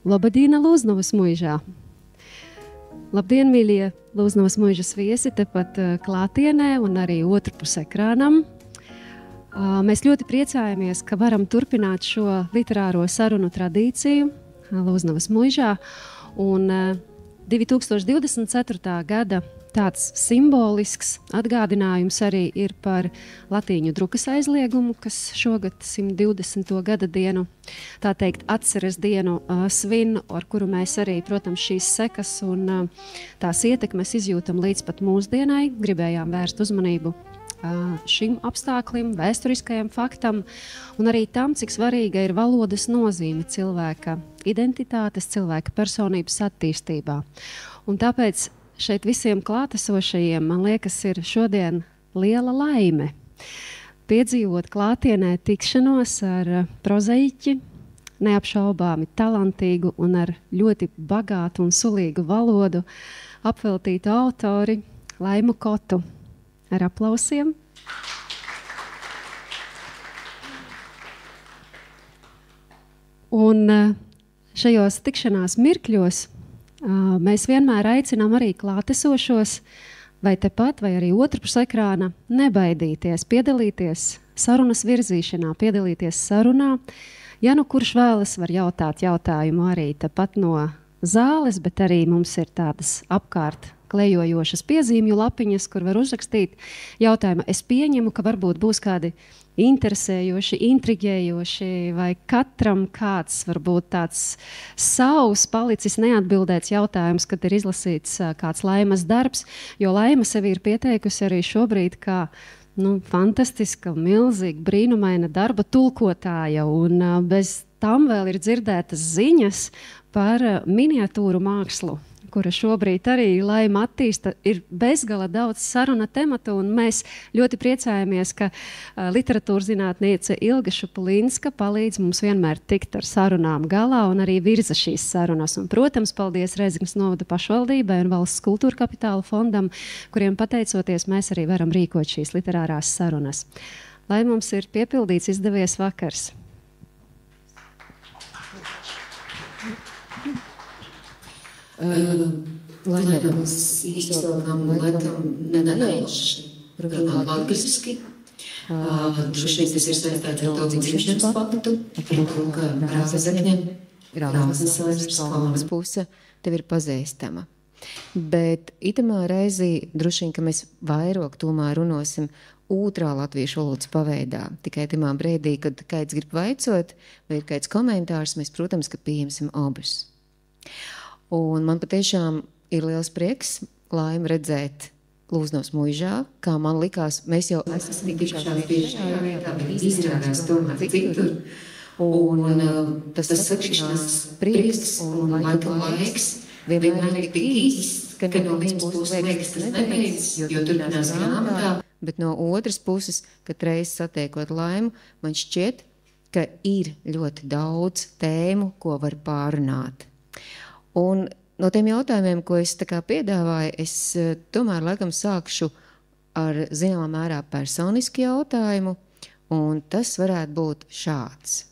Labadīna Lūznavas muižā! Labdien, mīļie Lūznavas muižas viesi, tepat klātienē un arī otrpus ekrānam. Mēs ļoti priecājamies, ka varam turpināt šo literāro sarunu tradīciju Lūznavas muižā. Un 2024. gada tāds simbolisks atgādinājums arī ir par latīņu drukas aizliegumu, kas šogad 120. gada dienu, tā teikt, atceres dienu svin, ar kuru mēs arī, protams, šīs sekas un tās ietekmes izjūtam līdz pat mūsdienai. Gribējām vērst uzmanību šim apstāklim, vēsturiskajam faktam un arī tam, cik svarīga ir valodas nozīme cilvēka identitātes, cilvēka personības attīstībā. Un tāpēc šeit visiem klātesošajiem, man liekas, ir šodien liela laime piedzīvot klātienē tikšanos ar prozaiķi, neapšaubāmi talantīgu un ar ļoti bagātu un sulīgu valodu apveltītu autori Laimu Kotu. Ar aplausiem. Un šajos tikšanās mirkļos mēs vienmēr aicinām arī klātesošos, vai tepat, vai arī otrpus ekrāna, nebaidīties, piedalīties sarunas virzīšanā, piedalīties sarunā. Ja nu kurš vēlas, var jautāt jautājumu arī tepat no zāles, bet arī mums ir tādas apkārt klejojošas piezīmju lapiņas, kur var uzrakstīt jautājumu. Es pieņemu, ka varbūt būs kādi interesējoši, intrigējoši, vai katram kāds varbūt tāds savs palicis neatbildēts jautājums, kad ir izlasīts kāds Laimas darbs, jo Laima sevi ir pieteikusi arī šobrīd kā fantastiska, milzīga, brīnumaina darba tulkotāja, un bez tam vēl ir dzirdētas ziņas par miniatūru mākslu, kura šobrīd arī Laima attīsta. Ir bezgala daudz saruna tematu, un mēs ļoti priecājamies, ka literatūras zinātniece Ilga Šupulinska palīdz mums vienmēr tikt ar sarunām galā un arī virza šīs sarunas. Un, protams, paldies Rēzeknes novada pašvaldībai un Valsts kultūra kapitāla fondam, kuriem pateicoties mēs arī varam rīkot šīs literārās sarunas. Lai mums ir piepildīts izdevies vakars. Lai mēs īstenām laikam nedaļoši, runām latgaliski. Droši vien tas ir saistīts ar daudz dzimšanas faktu, ka Rāzekņiem, Rāzeknes Kalnas puse tev ir pazīstama. Bet itamā reizī droši vien, ka mēs vairāk tomēr runāsim otrā latviešu valodas paveidā. Tikai tamā brīdī, kad kāds grib vaicot, vai ir kāds komentārs, mēs, protams, ka pieņemsim abus. Un man patiešām ir liels prieks, Laima, redzēt Lūznavas muižā, kā man likās, mēs jau esam tikšās bieži šajā vietā, bet izrādās tomēr citur. Un tas sakšanās prieks un laiks vienmēr ir tik īsts, ka no vienas puses liekas tas nebeidz, jo turpinās grāmatā. Bet no otras puses, kad reiz satiekot Laimu, man šķiet, ka ir ļoti daudz tēmu, ko var pārunāt. Un no tiem jautājumiem, ko es piedāvāju, es tomēr laikam sākšu ar zināmā mērā personisku jautājumu, un tas varētu būt šāds.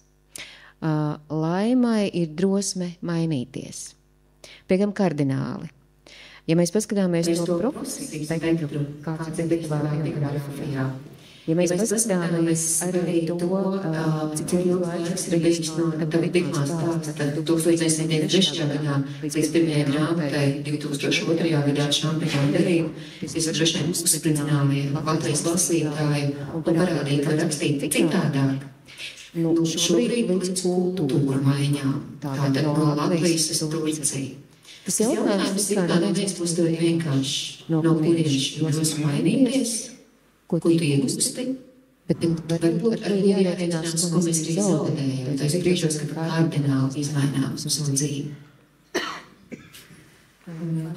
Laimai ir drosme mainīties. Piekam kardināli. Ja mēs paskatāmies no profesijas spektru, kāds ir biogrāfijā, ja mēs paskatāmies arī to, cik ilgs laiks ir bijis no pirmās stāsts, tad 1993. gadā līdz pirmajai grāmatai 2002. gadā Šampiņona derība, es droši vien uzspridzināju Latvijas lasītāju un parādīju, ka rakstīt citādāk. Šobrīd līdz kultūra maiņām, tātad no Latvijas uz Turciju. Tas jautājums ir kā neviens uzdod vienkārši, no kurienes jūs mainīties, ko tu iegūsti, bet varbūt arī jāiedzinās, ko mēs arī zaudējam, tais brīžos, kad kardināli izmainās uz savu dzīvi.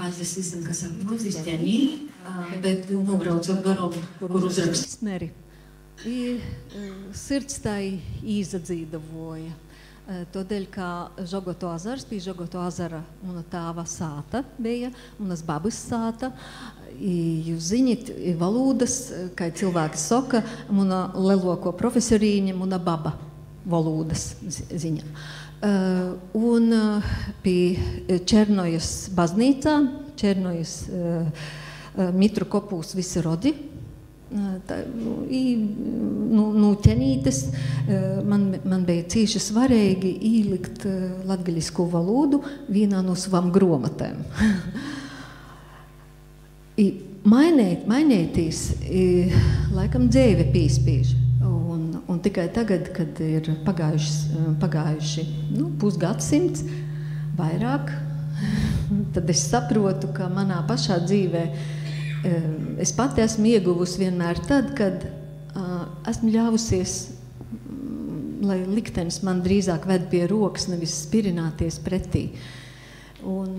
Es zinu, kas ir mūziķi, bet nobraucot garām, kur uzrakst. I sirds tai izadzīdavoja. Todēļ, kā Žogoto azars, pie Žogoto azara muna tāva sāta bija, munas babas sāta. Jūs zināt, valodas, kā cilvēki saka, muna leluoko profesorīņa, muna baba. valodas ziņā. Un pie Černojas baznīcā, Černojas Mitru visi rodi, nu ķenītes, man bija cīši svarīgi īlikt latgaļisku valodu vienā no savām gromatēm. Mainētīs, laikam dzēve pīspīž. Un tikai tagad, kad ir pagājuši pusgadsimts, vairāk, tad es saprotu, ka manā pašā dzīvē es pati esmu ieguvusi vienmēr tad, kad esmu ļāvusies, lai liktenis man drīzāk ved pie rokas, nevis spirināties pretī. Un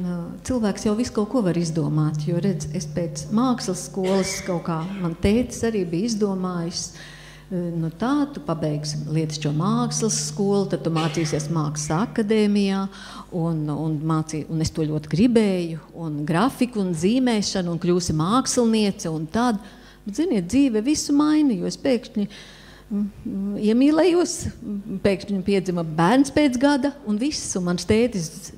cilvēks jau visu kaut ko var izdomāt, jo redz, es pēc mākslas skolas kaut kā, man tētis arī bija izdomājis, nu tā, tu pabeigsi lietišķo mākslas skolu, tad tu mācīsies mākslas akadēmijā, un es to ļoti gribēju, un grafiku, un zīmēšanu, un kļūsi māksliniece, un tad, bet ziniet, dzīve visu maina, jo es pēkšņi iemīlējos, pēkšņi piedzima bērns pēc gada, un viss, un mans tētis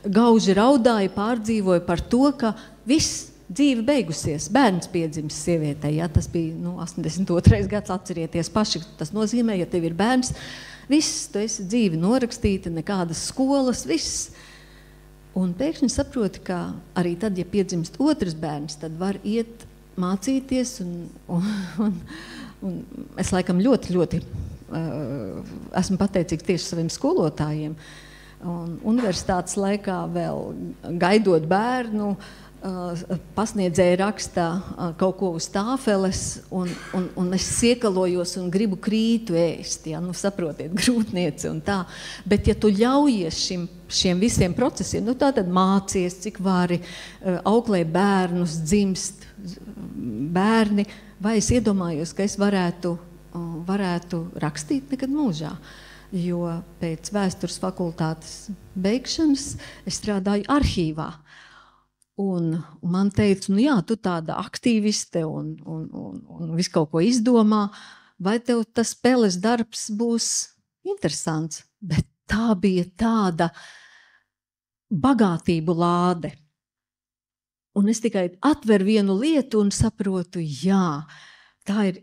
gauži raudāja, pārdzīvoja par to, ka viss, dzīve beigusies, bērns piedzimis sievietei, ja, tas bija 82. gads, atcerieties paši, tas nozīmē, ja tev ir bērns, viss, tu esi dzīvi norakstīta, nekādas skolas, viss. Un pēkšņi saproti, ka arī tad, ja piedzimst otrs bērns, tad var iet mācīties, un es laikam ļoti esmu pateicīgs tieši saviem skolotājiem. Un universitātes laikā vēl gaidot bērnu, pasniedzēja rakstā kaut ko uz tāfeles, un es siekalojos un gribu krītu ēst, ja, saprotiet, grūtniece un tā. Bet ja tu ļaujies šiem visiem procesiem, tā tad mācies, cik vari, auklē bērnus, dzimst bērni, vai es iedomājos, ka es varētu rakstīt nekad mūžā. Jo pēc vēstures fakultātes beigšanas es strādāju arhīvā. Un man teica, jā, tu tāda aktīviste un visu kaut ko izdomā, vai tev tas spēles darbs būs interesants. Bet tā bija tāda bagātību lāde. Un es tikai atveru vienu lietu un saprotu, jā, tā ir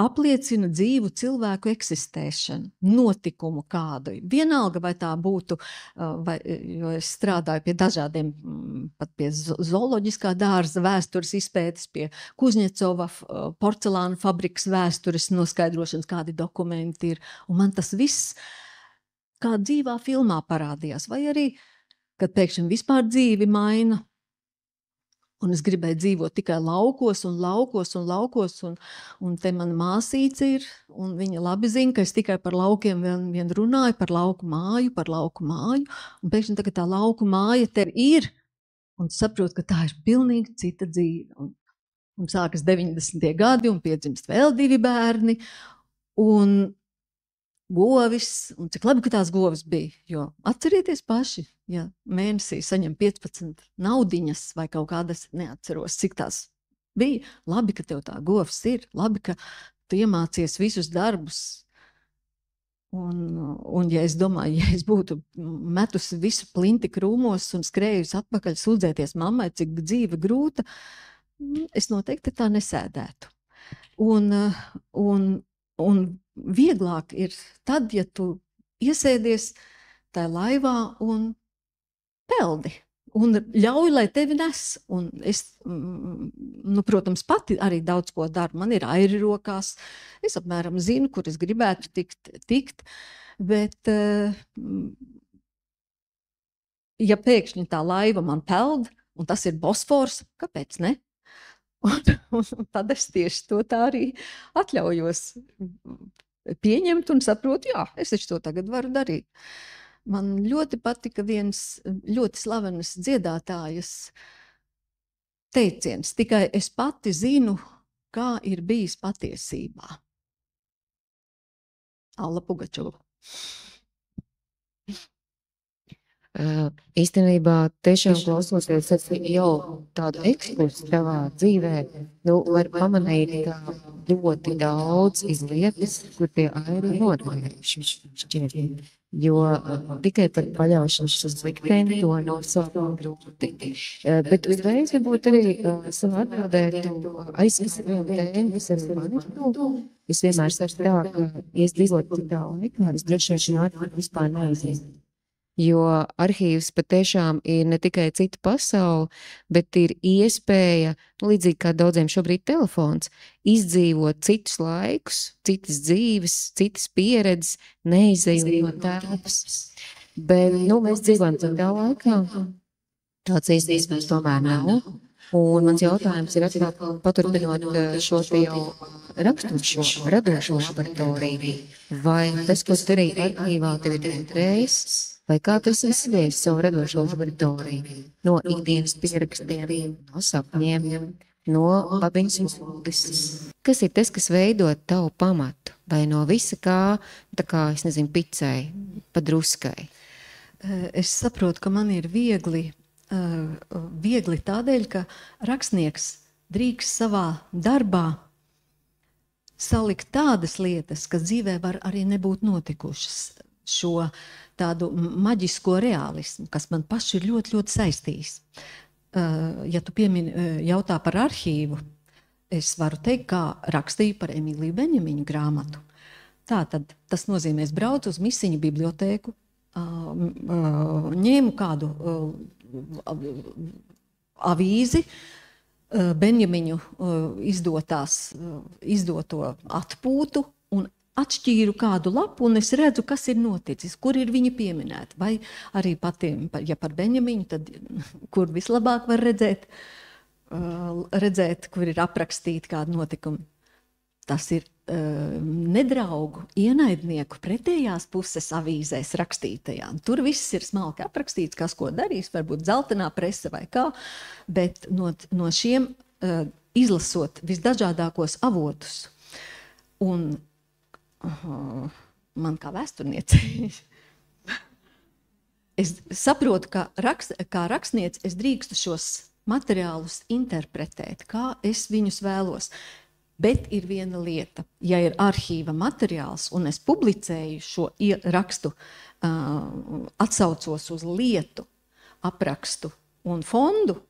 apliecina dzīvu cilvēku eksistēšanu, notikumu kādu. Vienalga, vai tā būtu, jo es strādāju pie dažādiem, pat pie zooloģiskā dārza vēstures izpētes, pie Kuzņecova porcelāna fabrikas vēstures noskaidrošanas, kādi dokumenti ir. Un man tas viss kā dzīvā filmā parādījās. Vai arī, kad pēkšņi vispār dzīvi maina, un es gribēju dzīvot tikai laukos, un te mana māsīca ir, un viņa labi zina, ka es tikai par laukiem vien runāju, par lauku māju, un pēkšņi tagad tā lauku māja te ir, un saprotu, ka tā ir pilnīgi cita dzīve. Un sākas 90. gadi, un piedzimst vēl 2 bērni, un govis, un cik labi, ka tās govis bija, jo atcerieties paši, ja mēnesī saņem 15 naudiņas vai kaut kādas, neatceros, cik tās bija, labi, ka tev tā govs ir, labi, ka tu iemācies visus darbus. Un ja es domāju, ja es būtu metusi visu plinti krūmos un skrējusi atpakaļ sūdzēties mammai, cik dzīve grūta, es noteikti tā nesēdētu. Un vieglāk ir tad, ja tu iesēdies tajā laivā un peldi, un ļauj, lai tevi nes. Un es, protams, pati arī daudz ko daru. Man ir airi rokās, es apmēram zinu, kur es gribētu tikt, bet ja pēkšņi tā laiva man peld, un tas ir Bosfors, kāpēc ne? Un tad es tieši to tā arī atļaujos pieņemt un saprotu, jā, es taču to tagad varu darīt. Man ļoti patika viens ļoti slavenas dziedātājas teiciens, tikai es pati zinu, kā ir bijis patiesībā. Alla Pugačova. Īstenībā tiešām klausoties jau tādu ekskursu savā dzīvē, var pamanīt, ka ļoti daudz izlietas, kur tie airi noderējuši šķiet. Jo tikai par paļaušanos uz likteni to nosaukt grūti. Bet uzreiz varbūt arī savu atbildēt aizskatīt tēmu, kas ar mani es vienmēr saku tā, ka, ja es dzīvotu citā laikā, es droši vien šādi vispār neaiziet. Jo arhīvs patiešām ir ne tikai cita pasaule, bet ir iespēja, līdzīgi kā daudziem šobrīd telefons, izdzīvot citus laikus, citas dzīves, citas pieredzes, neizejot no tēpas. Bet, mēs dzīvojam citā laikā, tāds iespējas tomēr nav. Un mans jautājums ir atkal paturpinot šo te jau rakstušo, radošo laboratoriju. Vai tas, ko tu darīji arhīvā, tevi interesēs? Vai kā tu esi izsvies savu radošo laboratoriju no ikdienas pierakstiem, no sapņiem, no labiņas mūdes? Kas ir tas, kas veido tavu pamatu? Vai no visa kā, tā kā, es nezinu, picai, pa druskai? Es saprotu, ka man ir viegli tādēļ, ka rakstnieks drīkst savā darbā salikt tādas lietas, kas dzīvē var arī nebūt notikušas. Šo tādu maģisko realismu, kas man paši ir ļoti, ļoti saistījis. Ja tu jautā par arhīvu, es varu teikt, kā rakstīju par Emīliju Benjamiņu grāmatu. Tātad tas nozīmē, es braucu uz Misiņu bibliotēku, ņēmu kādu avīzi, Benjamiņu izdoto atpūtu un atšķīru kādu lapu, un es redzu, kas ir noticis, kur ir viņi pieminēti. Vai arī patiem, ja par Benjamiņu, tad kur vislabāk var redzēt, kur ir aprakstīti kādi notikumi. Tas ir nedraugu, ienaidnieku pretējās puses avīzēs rakstītajām. Tur viss ir smalki aprakstīts, kas ko darīs, varbūt dzeltenā prese vai kā, bet no šiem izlasot visdažādākos avotus. Un man kā vēsturniecei, es saprotu, ka kā rakstniece es drīkstu šos materiālus interpretēt, kā es viņus vēlos. Bet ir viena lieta, ja ir arhīva materiāls un es publicēju šo rakstu, atsaucos uz lietu, aprakstu un fondu,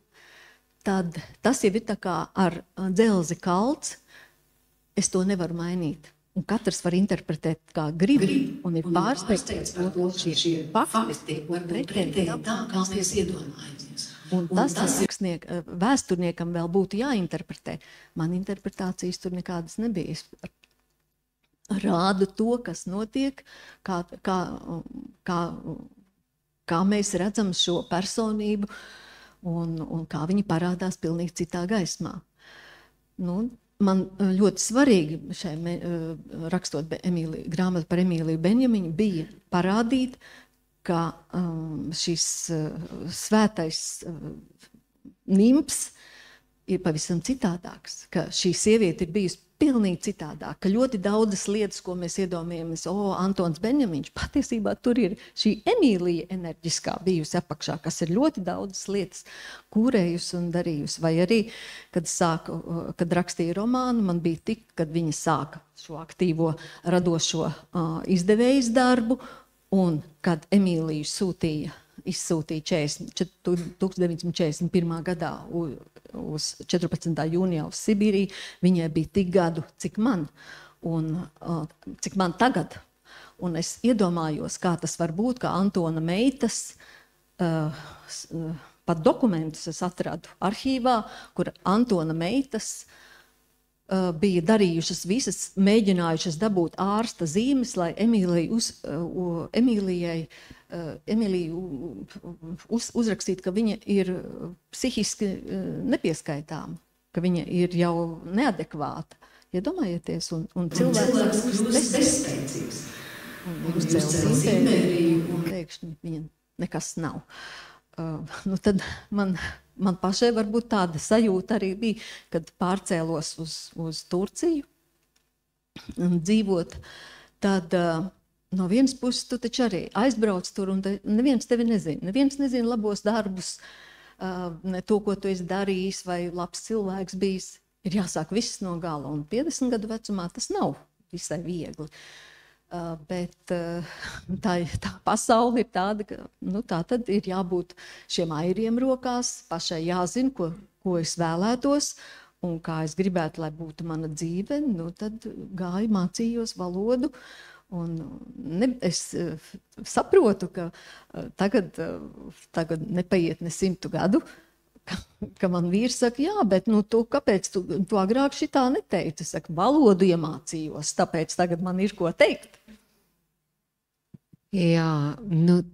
tad tas jau ir tā kā ar dzelzi kalts, es to nevaru mainīt. Un katrs var interpretēt, kā grib, un ir pārsteigts, ka šie fakti var pretēji tā, kā mēs iedomājamies. Un tas vēsturniekam vēl būtu jāinterpretē. Man interpretācijas tur nekādas nebija. Es rādu to, kas notiek, kā mēs redzam šo personību, un kā viņi parādās pilnīgi citā gaismā. Man ļoti svarīgi, rakstot grāmatu par Emīliju Benjamiņu, bija parādīt, ka šis svētais nimps ir pavisam citādāks, ka šī sieviete ir bijusi pilnīgi citādāk, ka ļoti daudzas lietas, ko mēs iedomājamies, Antons Benjamiņš, patiesībā tur ir šī Emīlija enerģiskā bijusi apakšā, kas ir ļoti daudzas lietas kūrējusi un darījusi. Vai arī, kad rakstīja romānu, man bija tik, kad viņa sāka šo aktīvo radošo izdevējas darbu, un kad Emīliju izsūtīja 1941. gadā uz 14. jūnijā uz Sibīriju, viņai bija tik gadu, cik man tagad. Un es iedomājos, kā tas var būt, ka Antona meitas, pat dokumentus es atradu arhīvā, kur Antona meitas bija darījušas visas, mēģinājušas dabūt ārsta zīmes, lai Emīliju uzrakstīt, ka viņa ir psihiski nepieskaitāma, ka viņa ir jau neadekvāta. Iedomājieties, un cilvēks bezspēcīgs. Un uzcēlas impēriju, un pēkšņi viņa nekas nav. Tad man pašai varbūt tāda sajūta arī bija, kad pārcēlos uz Turciju dzīvot, tad no vienas puses tu taču arī aizbrauc tur, un neviens tevi nezina. Neviens nezina labos darbus, ne to, ko tu esi darījis, vai labs cilvēks bijis. Ir jāsāk viss no gala, un 50 gadu vecumā tas nav visai viegli. Bet tā pasaule ir tāda, ka tā tad ir jābūt šiem airiem rokās, pašai jāzina, ko es vēlētos, un kā es gribētu, lai būtu mana dzīve, tad gāju, mācījos valodu. Un es saprotu, ka tagad nepaiet ne 100 gadu, ka man vīrs saka, jā, bet kāpēc tu agrāk šitā neteici? Es saku, valodu iemācījos, tāpēc tagad man ir ko teikt. Jā,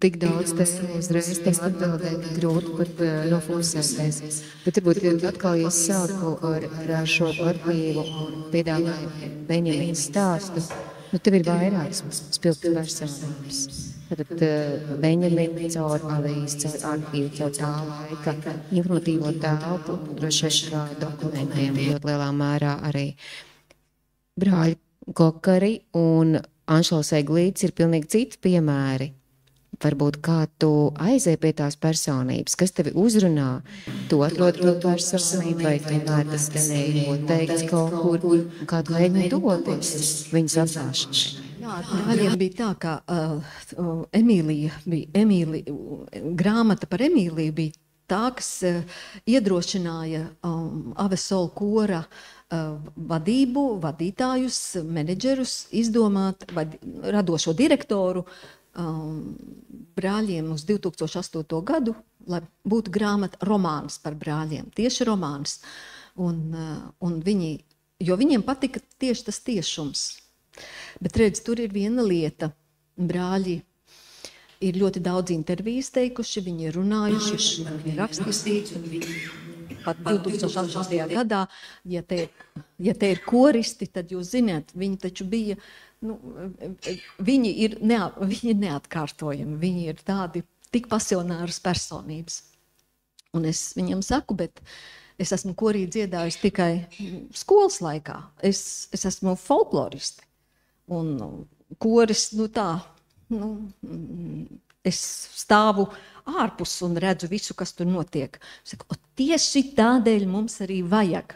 tik daudz te uzreiz tas atbildēt grūti pat nofusēties. Bet varbūt atkal, ja sāku ar šo arhīvu un piedāvāju Benjamīnas stāstu, tev ir vairākas spilgtas personības. Tad Benjamīna caur Alīs, caur arhīvu, caur tā laika informatīvo telpu, droši vien kā dokumentiem, ļoti lielā mērā arī brāļi Kokari un Anšlaus Eglītis ir pilnīgi citi piemēri. Varbūt kā tu aizēji pie tās personības, kas tevi uzrunā, tu atrod to personību, vai tomēr tas ganēja teikts kaut kur, kādu mēģini doties viņas atklāšanai. Jā, brāļiem bija tā, ka grāmata par Emīliju bija tā, kas iedrošināja Avesola kora vadību, vadītājus, menedžerus izdomāt, vai radošo direktoru brāļiem uz 2008. gadu, lai būtu grāmata romāns par brāļiem, tieši romāns. Un viņiem patika tieši tas tiešums. Bet redz, tur ir viena lieta. Brāļi ir ļoti daudz intervijas teikuši, viņi ir runājuši, viņi ir rakstījuši. Pat 2008. gadā, ja te ir koristi, tad jūs zināt, viņi taču bija, viņi ir neatkārtojami, viņi ir tādi tik pasionāras personības. Un es viņam saku, bet es esmu korī dziedājusi tikai skolas laikā. Es esmu folkloristi. Un koris, es stāvu ārpus un redzu visu, kas tur notiek. Es saku, tieši tādēļ mums arī vajag.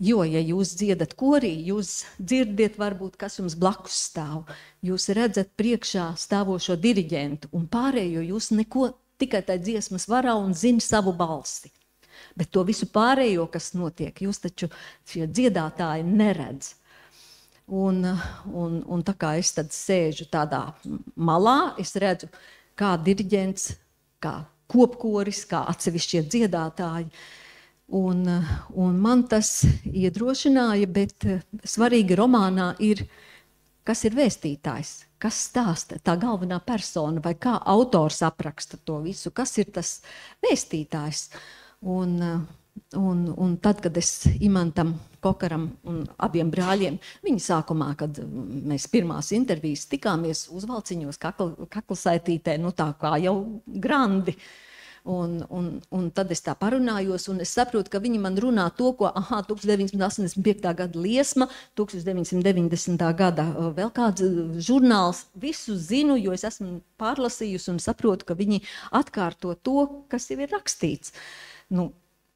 Jo, ja jūs dziedat korī, jūs dzirdiet varbūt, kas jums blakus stāv. Jūs redzat priekšā stāvošo diriģentu un pārējo jūs neko tikai tā dziesmas varā un zina savu balsi. Bet to visu pārējo, kas notiek, jūs taču šie dziedātāji neredz. Un tā kā es tad sēžu tādā malā, es redzu, kā diriģents, kā kopkoris, kā atsevišķie dziedātāji. Un man tas iedrošināja, bet svarīgi romānā ir, kas ir vēstītājs, kas stāsta, tā galvenā persona, vai kā autors apraksta to visu, kas ir tas vēstītājs. Un tad, kad es Imantam Kokaram un abiem brāļiem, viņi sākumā, kad mēs pirmās intervijas tikāmies uzvalciņos kaklasaitītē, tā kā jau grandi. Un tad es tā parunājos, un es saprotu, ka viņi man runā to, ko 1985. gada Liesma, 1990. gada vēl kāds žurnāls, visu zinu, jo es esmu pārlasījusi un saprotu, ka viņi atkārto to, kas jau ir rakstīts.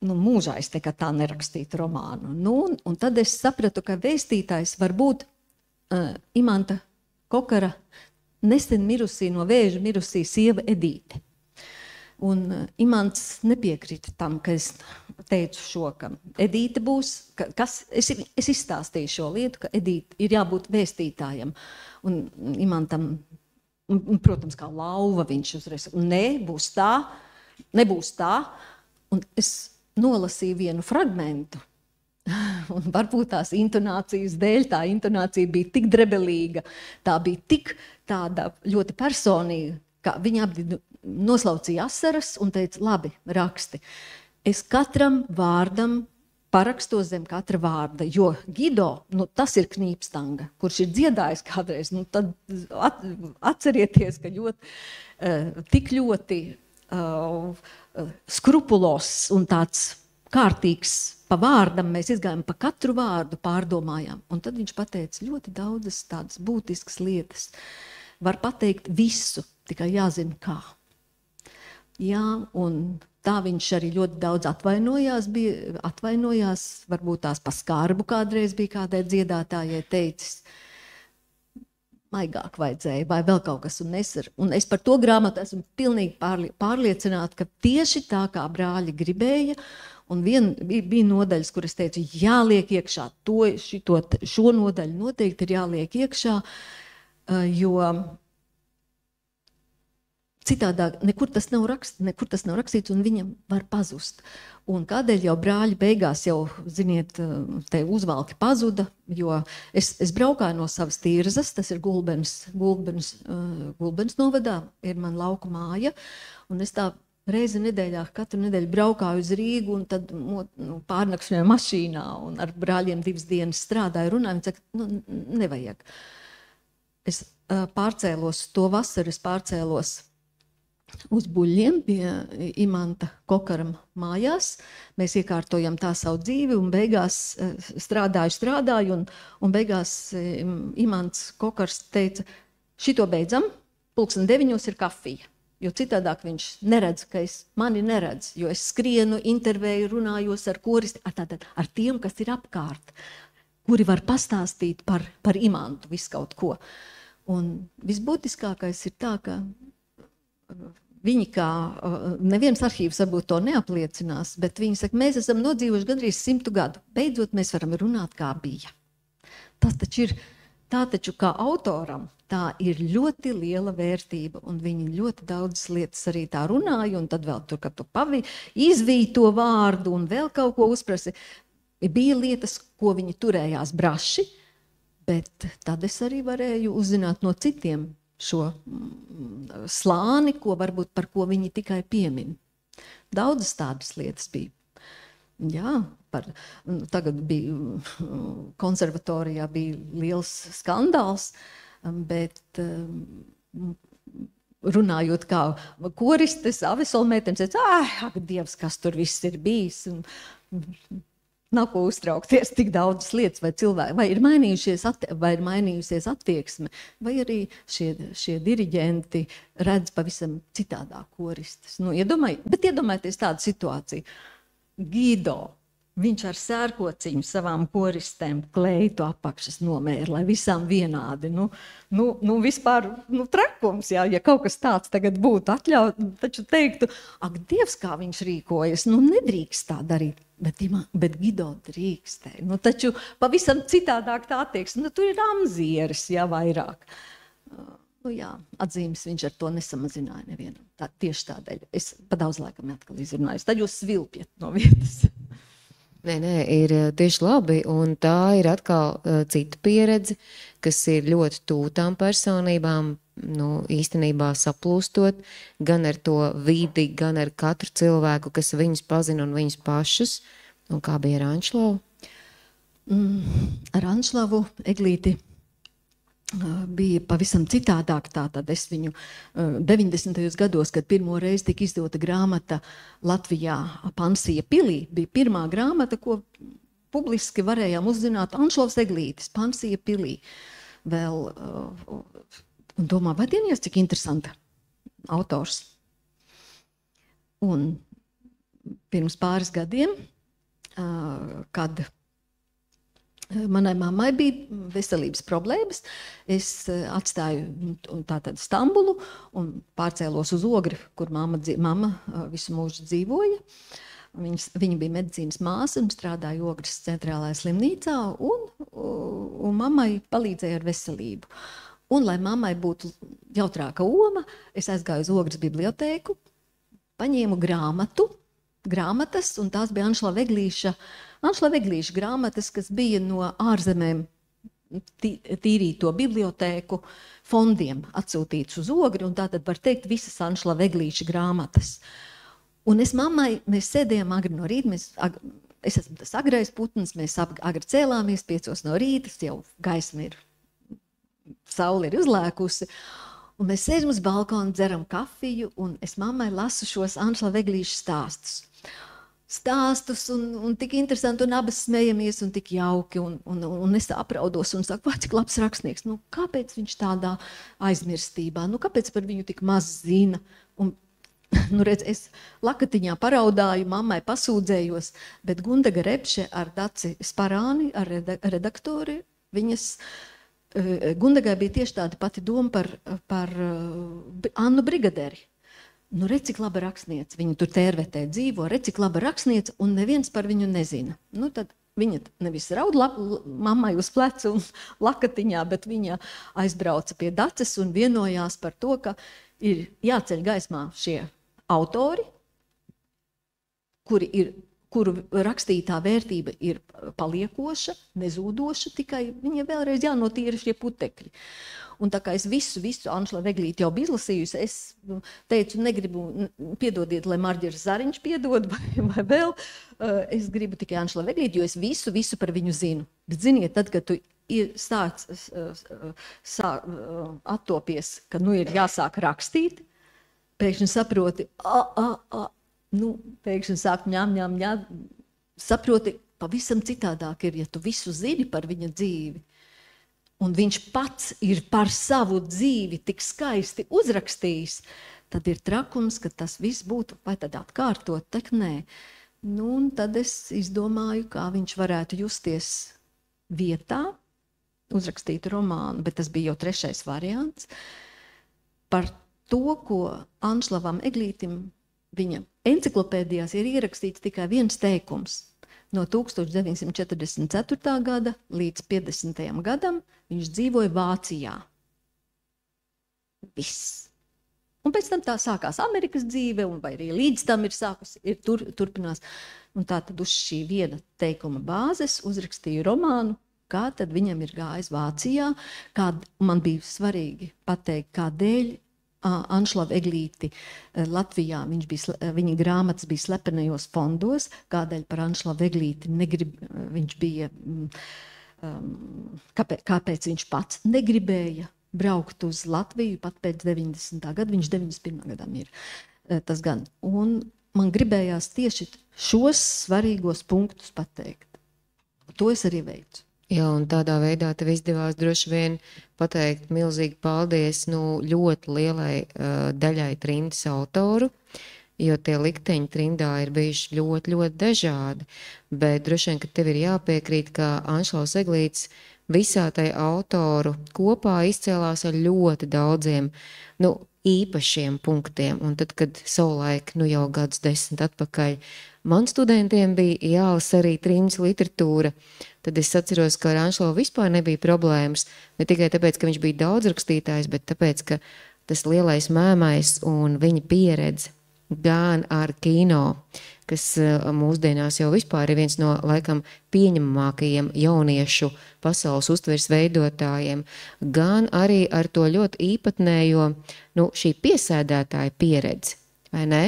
Mūžā es nekad tā nerakstītu romānu. Un tad es sapratu, ka vēstītājs var būt Imanta Kokara nesen mirusī no vēža mirusī sieva Edīte. Un Imants nepiekrita tam, ka es teicu šo, ka Edīte būs, es izstāstīju šo lietu, ka Edīte ir jābūt vēstītājam. Un Imantam, protams, kā lauva viņš uzreiz, nebūs tā. Un es nolasīju vienu fragmentu. Un varbūt tās intonācijas dēļ, tā intonācija bija tik drebelīga, tā bija tik tāda ļoti personīga, ka viņi abi noslaucīja asaras un teica, labi, raksti. Es katram vārdam parakstos zem katra vārda, jo Gido, tas ir Knīpstanga, kurš ir dziedājis kādreiz, tad atcerieties, ka tik ļoti skrupulos un tāds kārtīgs pa vārdam, mēs izgājām pa katru vārdu, pārdomājām. Un tad viņš pateica ļoti daudzas tādas būtiskas lietas. var pateikt visu, tikai jāzina kā. Jā, un tā viņš arī ļoti daudz atvainojās, varbūt tās pa skarbu kādreiz bija kādai dziedātājai teicis, maigāk vajadzēja, vai vēl kaut kas, un es par to grāmatu esmu pilnīgi pārliecināta, ka tieši tā kā brāļi gribēja, un bija nodaļas, kur es teicu, jāliek iekšā, šo nodaļu noteikti ir jāliek iekšā, jo citādāk nekur tas nav rakstīts, un viņam var pazust. Un kādēļ jau brāļi beigās jau, ziniet, te uzvalki pazuda, jo es braukāju no savas Tirzas, tas ir Gulbens novadā, ir man lauku māja, un es tā reizi nedēļā, katru nedēļu braukāju uz Rīgu, un tad pārnakšņoju mašīnā, un ar brāļiem 2 dienas strādāju, runāju, un saka, nevajag. Es to vasaru pārcēlos uz Buļļiem pie Imanta Kokaram mājās. Mēs iekārtojam tā savu dzīvi, un beigās strādāju, un beigās Imants Kokars teica, šito beidzam, 8:30 ir kafija. Jo citādāk viņš neredz, ka mani neredz, jo es skrienu, intervēju, runājos ar koristi, ar tiem, kas ir apkārt, kuri var pastāstīt par Imantu visu kaut ko. Un visbūtiskākais ir tā, ka viņi kā, neviens arhīvs varbūt to neapliecinās, bet viņi saka, mēs esam nodzīvojuši gandrīz 100 gadu. Beidzot, mēs varam runāt, kā bija. Tā taču kā autoram, tā ir ļoti liela vērtība, un viņi ļoti daudzas lietas arī tā runāja, un tad vēl tur, kad tu izvīji to vārdu un vēl kaut ko uzprasi, bija lietas, ko viņi turējās braši, bet tad es arī varēju uzzināt no citiem šo slāni, par ko viņi tikai piemin. Daudzas tādas lietas bija. Jā, tagad bija konservatorijā bija liels skandāls, bet runājot kā koristes, avesolmeitenes, ak, Dievs, kas tur viss ir bijis, un nav ko uztraukties tik daudzas lietas, vai cilvēki, vai ir mainījusies attieksme, vai arī šie diriģenti redz pavisam citādāk koristes. Bet iedomājieties tādu situāciju. Gido, viņš ar sērkociņu savām koristēm kleitu apakšas nomēra, lai visām vienādi. Vispār trakums, jā, ja kaut kas tāds tagad būtu atļaut, taču teiktu, ak, Dievs, kā viņš rīkojas, nedrīkst tā darīt. Bet Gido drīkstēja. Taču pavisam citādāk tā attieksme. Tur ir amzieris, jā, vairāk. Jā, atzīmes viņš ar to nesamazināja nevienam. Tieši tādēļ. Es pa daudz laikam atkal izrunājos. Tad jūs svilpjat no vietas. Nē, ir tieši labi, un tā ir atkal cita pieredze, kas ir ļoti tūtām personībām, īstenībā saplūstot gan ar to vidi, gan ar katru cilvēku, kas viņus pazina un viņus pašus. Un kā bija ar Anšlavu? Ar Anšlavu Eglīti bija pavisam citādāk. Tātad es viņu 90. gados, kad pirmo reizi tika izdota grāmata Latvijā Pansija pilī, bija pirmā grāmata, ko publiski varējām uzzināt Anšlavs Eglītis, Pansija pilī. Vēl un domā, vai dienies, cik interesanta autors. Un pirms pāris gadiem, kad manai mammai bija veselības problēmas, es atstāju tātad Stambulu un pārcēlos uz Ogri, kur mamma visu mūžu dzīvoja. Viņa bija medicīnas māsa un strādāja Ogres centrālajā slimnīcā, un mammai palīdzēja ar veselību. Un, lai mammai būtu jautrāka oma, es aizgāju uz Ogres bibliotēku, paņēmu grāmatas, un tās bija Anšlava Eglīša grāmatas, kas bija no ārzemēm tīrīto bibliotēku fondiem atsūtīts uz Ogri, un tātad var teikt visas Anšlava Eglīša grāmatas. Un mēs sēdējām agri no rīta, es esmu tas agrais putns, mēs agri cēlāmies 5 no rīta, jau gaisma ir. Saule ir uzlēkusi, un mēs sēžam uz balkonu, dzeram kafiju, un es mammai lasu šos Anšlava Eglīša stāstus. stāstus un tik interesanti, un abas smejamies, un tik jauki, un es tā apraudos un saku, vai, cik labs rakstnieks, nu, kāpēc viņš tādā aizmirstībā, nu, kāpēc par viņu tik maz zina, un, nu, redz, es lakatiņā paraudāju, mammai pasūdzējos, bet Gundaga Repše ar Daci Sparāni, ar redaktori, viņas, Gundagai bija tieši tāda pati doma par Annu Brigaderi. Nu, redz, cik laba rakstniece, viņa tur Tērvetē dzīvo, redz, cik laba rakstniece, un neviens par viņu nezina. Nu, tad viņa nevis raud mammai uz plecu un lakatiņā, bet viņa aizbrauca pie Daces un vienojās par to, ka ir jāceļ gaismā šie autori, kuru rakstītā vērtība ir paliekoša, nezūdoša, tikai viņa vēlreiz jānotīra šie putekļi. Un tā kā es visu Anšla Veglīti jau biju izlasījusi, es teicu, negribu, piedodiet, lai Marģers Zariņš piedod vai vēl, es gribu tikai Anšla Veglīti, jo es visu par viņu zinu. Bet ziniet, tad, kad tu attopies, ka nu ir jāsāk rakstīt, pēkšņi saproti, pēkšņi sāk ņām, saproti, pavisam citādāk ir, ja tu visu zini par viņa dzīvi. Un viņš pats ir par savu dzīvi tik skaisti uzrakstījis, tad ir trakums, ka tas viss būtu, vai tad atkārtot, tak nē. Nu, un tad es izdomāju, kā viņš varētu justies vietā, uzrakstīt romānu, bet tas bija jau 3. variants, par to, ko Anšlavam Eglītim viņa enciklopēdijās ir ierakstīts tikai viens teikums. No 1944. gada līdz 50. gadam viņš dzīvoja Vācijā. Viss. Un pēc tam tā sākās Amerikas dzīve, un vai arī līdz tam turpinās. Un tā tad uz šī viena teikuma bāzes uzrakstīju romānu, kā tad viņam ir gājis Vācijā, man bija svarīgi pateikt, kādēļ Anšlavu Eglīti Latvijā, viņa grāmatas bija slepenajos fondos, kādēļ par Anšlavu Eglīti viņš bija, kāpēc viņš pats negribēja braukt uz Latviju pat pēc 90. gada, viņš 91. gadam ir tas gan. Un man gribējās tieši šos svarīgos punktus pateikt. To es arī veicu. Jā, un tādā veidā tev izdevās droši vien pateikt milzīgi paldies ļoti lielai daļai trindas autoru, jo tie likteņi trindā ir bijuši ļoti, ļoti dažādi. Bet droši vien, ka tev ir jāpiekrīt, ka Anšlaus Eglītis visā tai autoru kopā izcēlās ar ļoti daudziem īpašiem punktiem. Un tad, kad savulaik, jau gadus 10 atpakaļ, man studentiem bija jālasa arī trindas literatūra, tad es atceros, ka ar Anšlavu vispār nebija problēmas. Ne tikai tāpēc, ka viņš bija daudzrakstītājs, bet tāpēc, ka tas lielais mēmais un viņa pieredze gan ar kino, kas mūsdienās jau vispār ir viens no laikam pieņemamākajiem jauniešu pasaules uztveres veidotājiem, gan arī ar to ļoti īpatnējo šī piesēdētāja pieredzi. Vai ne?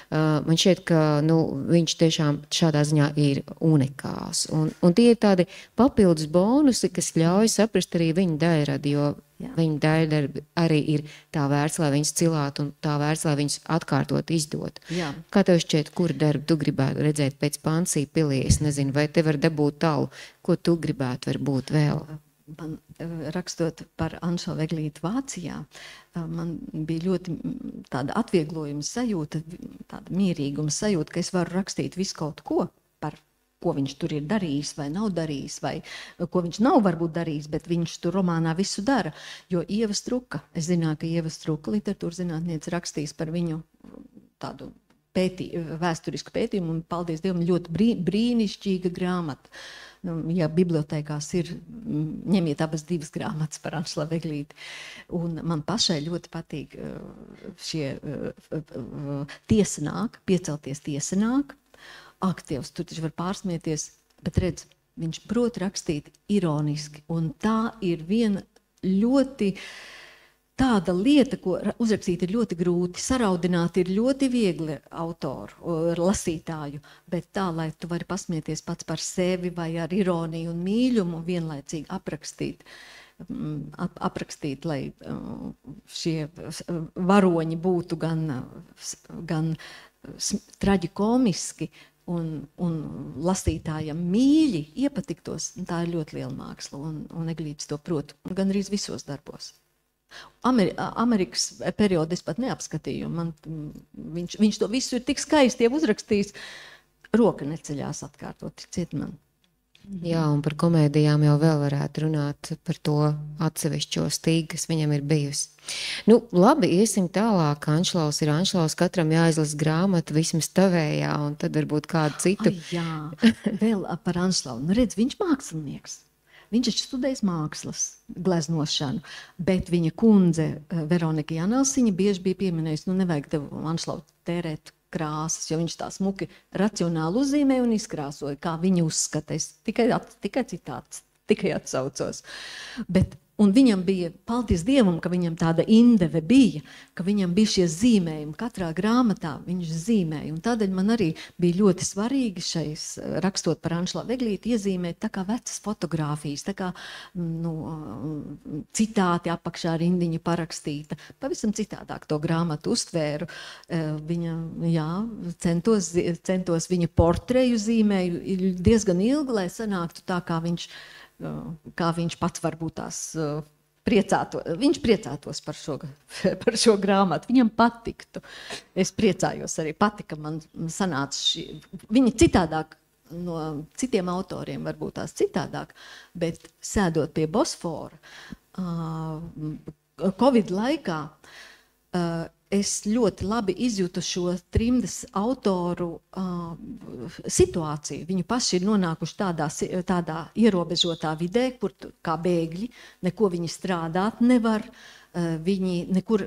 Man šķiet, ka viņš tiešām šādā ziņā ir unikāls. Un tie ir tādi papildus bonusi, kas ļauj saprast arī viņa daļradi, jo viņa daļdarbi arī ir tā vērts, lai viņus cilātu un tā vērts, lai viņus atkārtot izdot. Jā. Kā tev šķiet, kuru darbu tu gribētu redzēt pēc Pansī pilī? Es nezinu, vai te var dabūt talu, ko tu gribētu varbūt vēl? Man rakstot par Anšlavu Eglīti Vācijā, man bija ļoti tāda atvieglojuma sajūta, tāda mierīguma sajūta, ka es varu rakstīt visu kaut ko, par ko viņš tur ir darījis vai nav darījis, vai ko viņš nav varbūt darījis, bet viņš tur romānā visu dara. Jo Ieva Struka, es zināju, ka Ieva Struka literatūras zinātniece rakstīs par viņu tādu vēsturisku pētījumu, un paldies Dievam, ļoti brīnišķīga grāmata. Ja bibliotēkās ir, ņemiet abas divas grāmatas par Anšlavu Eglīti. Un man pašai ļoti patīk šie tiesanāk, piecelties tiesanāk. Ak, Dievs, tur taču var pārsmieties, bet redz, viņš prot rakstīt ironiski. Un tā ir viena ļoti tāda lieta, ko uzrakstīt ir ļoti grūti, saraudināt ir ļoti viegli autoru, lasītāju, bet tā, lai tu vari pasmieties pats par sevi vai ar ironiju un mīļumu vienlaicīgi aprakstīt, lai šie varoņi būtu gan traģikomiski un lasītājam mīļi iepatiktos, tā ir ļoti liela māksla, un Eglītis to prot, gandrīz visos darbos. Amerikas periodu es pat neapskatīju, viņš to visu ir tik skaisti jau uzrakstījis, roka neceļās atkārtot, ticiet man. Jā, un par komēdijām jau vēl varētu runāt par to atsevišķo stīgu, kas viņam ir bijusi. Nu, labi, iesim tālāk. Anšlaus ir Anšlaus, katram jāizlas grāmata, vismaz tavējā, un tad varbūt kādu citu. Ai, jā, vēl par Anšlau. Nu, redz, viņš mākslinieks. Viņš ir studējis mākslas gleznošanu, bet viņa kundze Veronika Janelsiņa bieži bija pieminējusi, nu nevajag tev Anšlau tērēt krāsas, jo viņš tā smuki racionāli uzzīmē un izkrāsoja, kā viņa uzskata. Es tikai citāts, tikai atsaucos. Un viņam bija, paldies Dievam, ka viņam tāda indeve bija, ka viņam bija šie zīmējumi. Katrā grāmatā viņš zīmēja. Un tādēļ man arī bija ļoti svarīgi šais, rakstot par Anšlau Eglīti, iezīmēt tā kā vecas fotogrāfijas, tā kā citāti apakšā rindiņa parakstīta. Pavisam citādāk to grāmatu uztvēru. Viņa, jā, centos viņa portreju zīmēju diezgan ilgi, lai sanāktu tā, kā viņš pats varbūt tās viņš priecātos par šo grāmatu. Viņam patiktu. Es priecājos arī, patika man sanāca viņa citādāk, no citiem autoriem varbūt tās citādāk, bet sēdot pie Bosfora, Covid laikā, es ļoti labi izjūtu šo trimdas autoru situāciju. Viņi paši ir nonākuši tādā ierobežotā vidē, kur kā bēgļi, neko viņi strādāt nevar. Viņi nekur,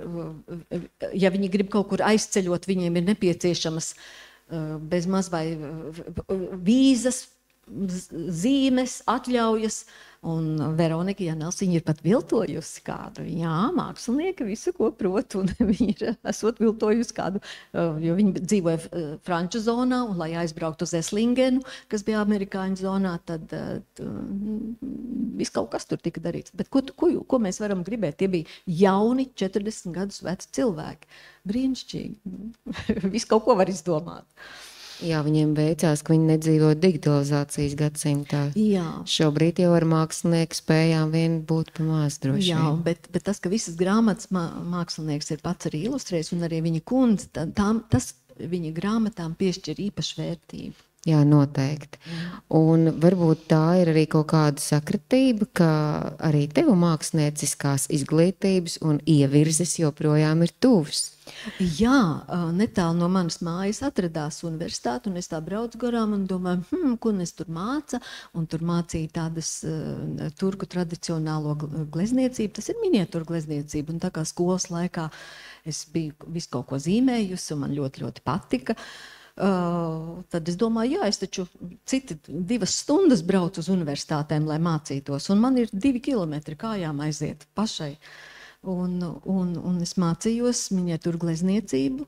ja viņi grib kaut kur aizceļot, viņiem ir nepieciešamas bezmaz vai vīzas, zīmes, atļaujas. Un Veronika Janelsiņa ir pat viltojusi kādu. Jā, mākslinieki visu, ko prot, un viņi ir esot viltojusi kādu, jo viņi dzīvoja franču zonā, un lai aizbrauktu uz Eslingenu, kas bija amerikāņu zonā, tad viss kaut kas tur tika darīts. Bet ko mēs varam gribēt? Tie bija jauni, 40 gadus veci cilvēki. Brīnišķīgi. Viss kaut ko var izdomāt. Jā, viņiem veicās, ka viņi nedzīvo digitalizācijas gadsimtā. Jā. Šobrīd jau ar mākslinieku spējām vien būt pa maz droši. Jā, bet tas, ka visas grāmatas mākslinieks ir pats arī ilustrējis, un arī viņa kundze, tas viņa grāmatām piešķir īpašu vērtību. Jā, noteikti. Un varbūt tā ir arī kaut kāda sakritība, ka arī tev mākslinieciskās izglītības un ievirzes joprojām ir tuvs. Jā, netālu no manas mājas atradās universitāte, un es tā braucu garām un domāju, ko es tur māca, un tur mācīja tādas turku tradicionālo glezniecību, tas ir miniatūra glezniecība, un tā kā skolas laikā es biju visu kaut ko zīmējusi, un man ļoti, ļoti patika. Tad es domāju, jā, es taču citi 2 stundas braucu uz universitātēm, lai mācītos, un man ir 2 kilometri kājām aiziet pašai. Un es mācījos miniatūru glezniecību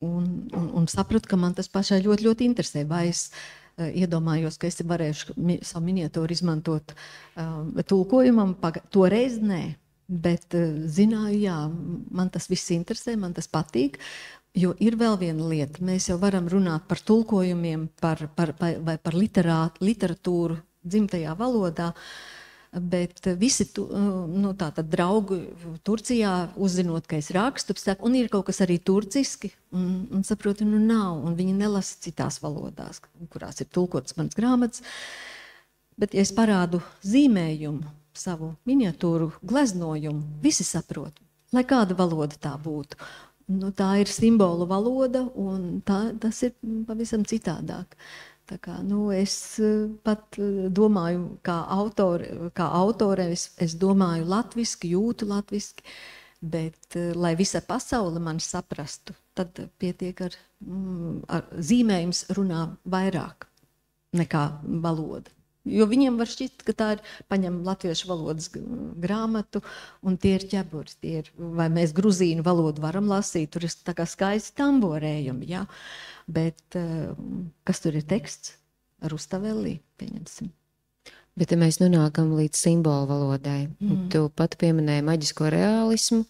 un sapratu, ka man tas pašai ļoti, ļoti interesē. Vai es iedomājos, ka es varēšu savu miniatūru izmantot tulkojumam, toreiz nē, bet zināju, jā, man tas viss interesē, man tas patīk. Jo ir vēl viena lieta, mēs jau varam runāt par tulkojumiem, vai par literatūru dzimtajā valodā, bet visi tātad draugi Turcijā, uzzinot, ka es rakstu, saka, un ir kaut kas arī turciski, un saprotu, nav, un viņi nelasa citās valodās, kurās ir tulkotas manas grāmatas. Bet, ja es parādu zīmējumu, savu miniatūru gleznojumu, visi saprot, lai kāda valoda tā būtu. Tā ir simbolu valoda, un tas ir pavisam citādāk. Tā kā, es pat domāju, kā autore, es domāju latviski, jūtu latviski, bet, lai visa pasaule mani saprastu, tad pietiek ar zīmējums runā vairāk nekā valoda. Jo viņiem var šķist, ka tā ir paņem latviešu valodas grāmatu, un tie ir ķeburi. Vai mēs gruzīnu valodu varam lasīt, tur ir tā kā skaisti tamborējumi, jā. Bet kas tur ir teksts? Rustavellī, pieņemsim. Bet ja mēs nonākam līdz simbolu valodai, tu pat pieminēji maģisko realismu,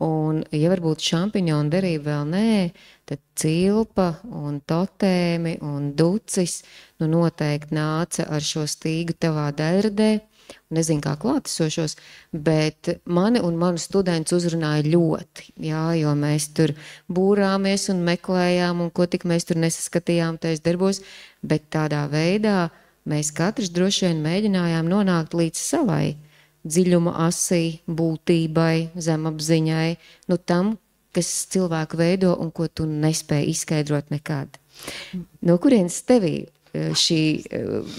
Un, ja varbūt šampiņonu derība vēl nē, tad cilpa un totēmi un ducis noteikti nāca ar šo stīgu tavā daļradē. Nezinu, kā klātesošos, bet mani un manu studentus uzrunāja ļoti, jā, jo mēs tur būrāmies un meklējām, un ko tik mēs tur nesaskatījām tais darbos, bet tādā veidā mēs katrs droši vien mēģinājām nonākt līdz savai dziļuma asī, būtībai, zemapziņai, tam, kas cilvēku veido un ko tu nespēji izskaidrot nekad. No kurienes tevī šī,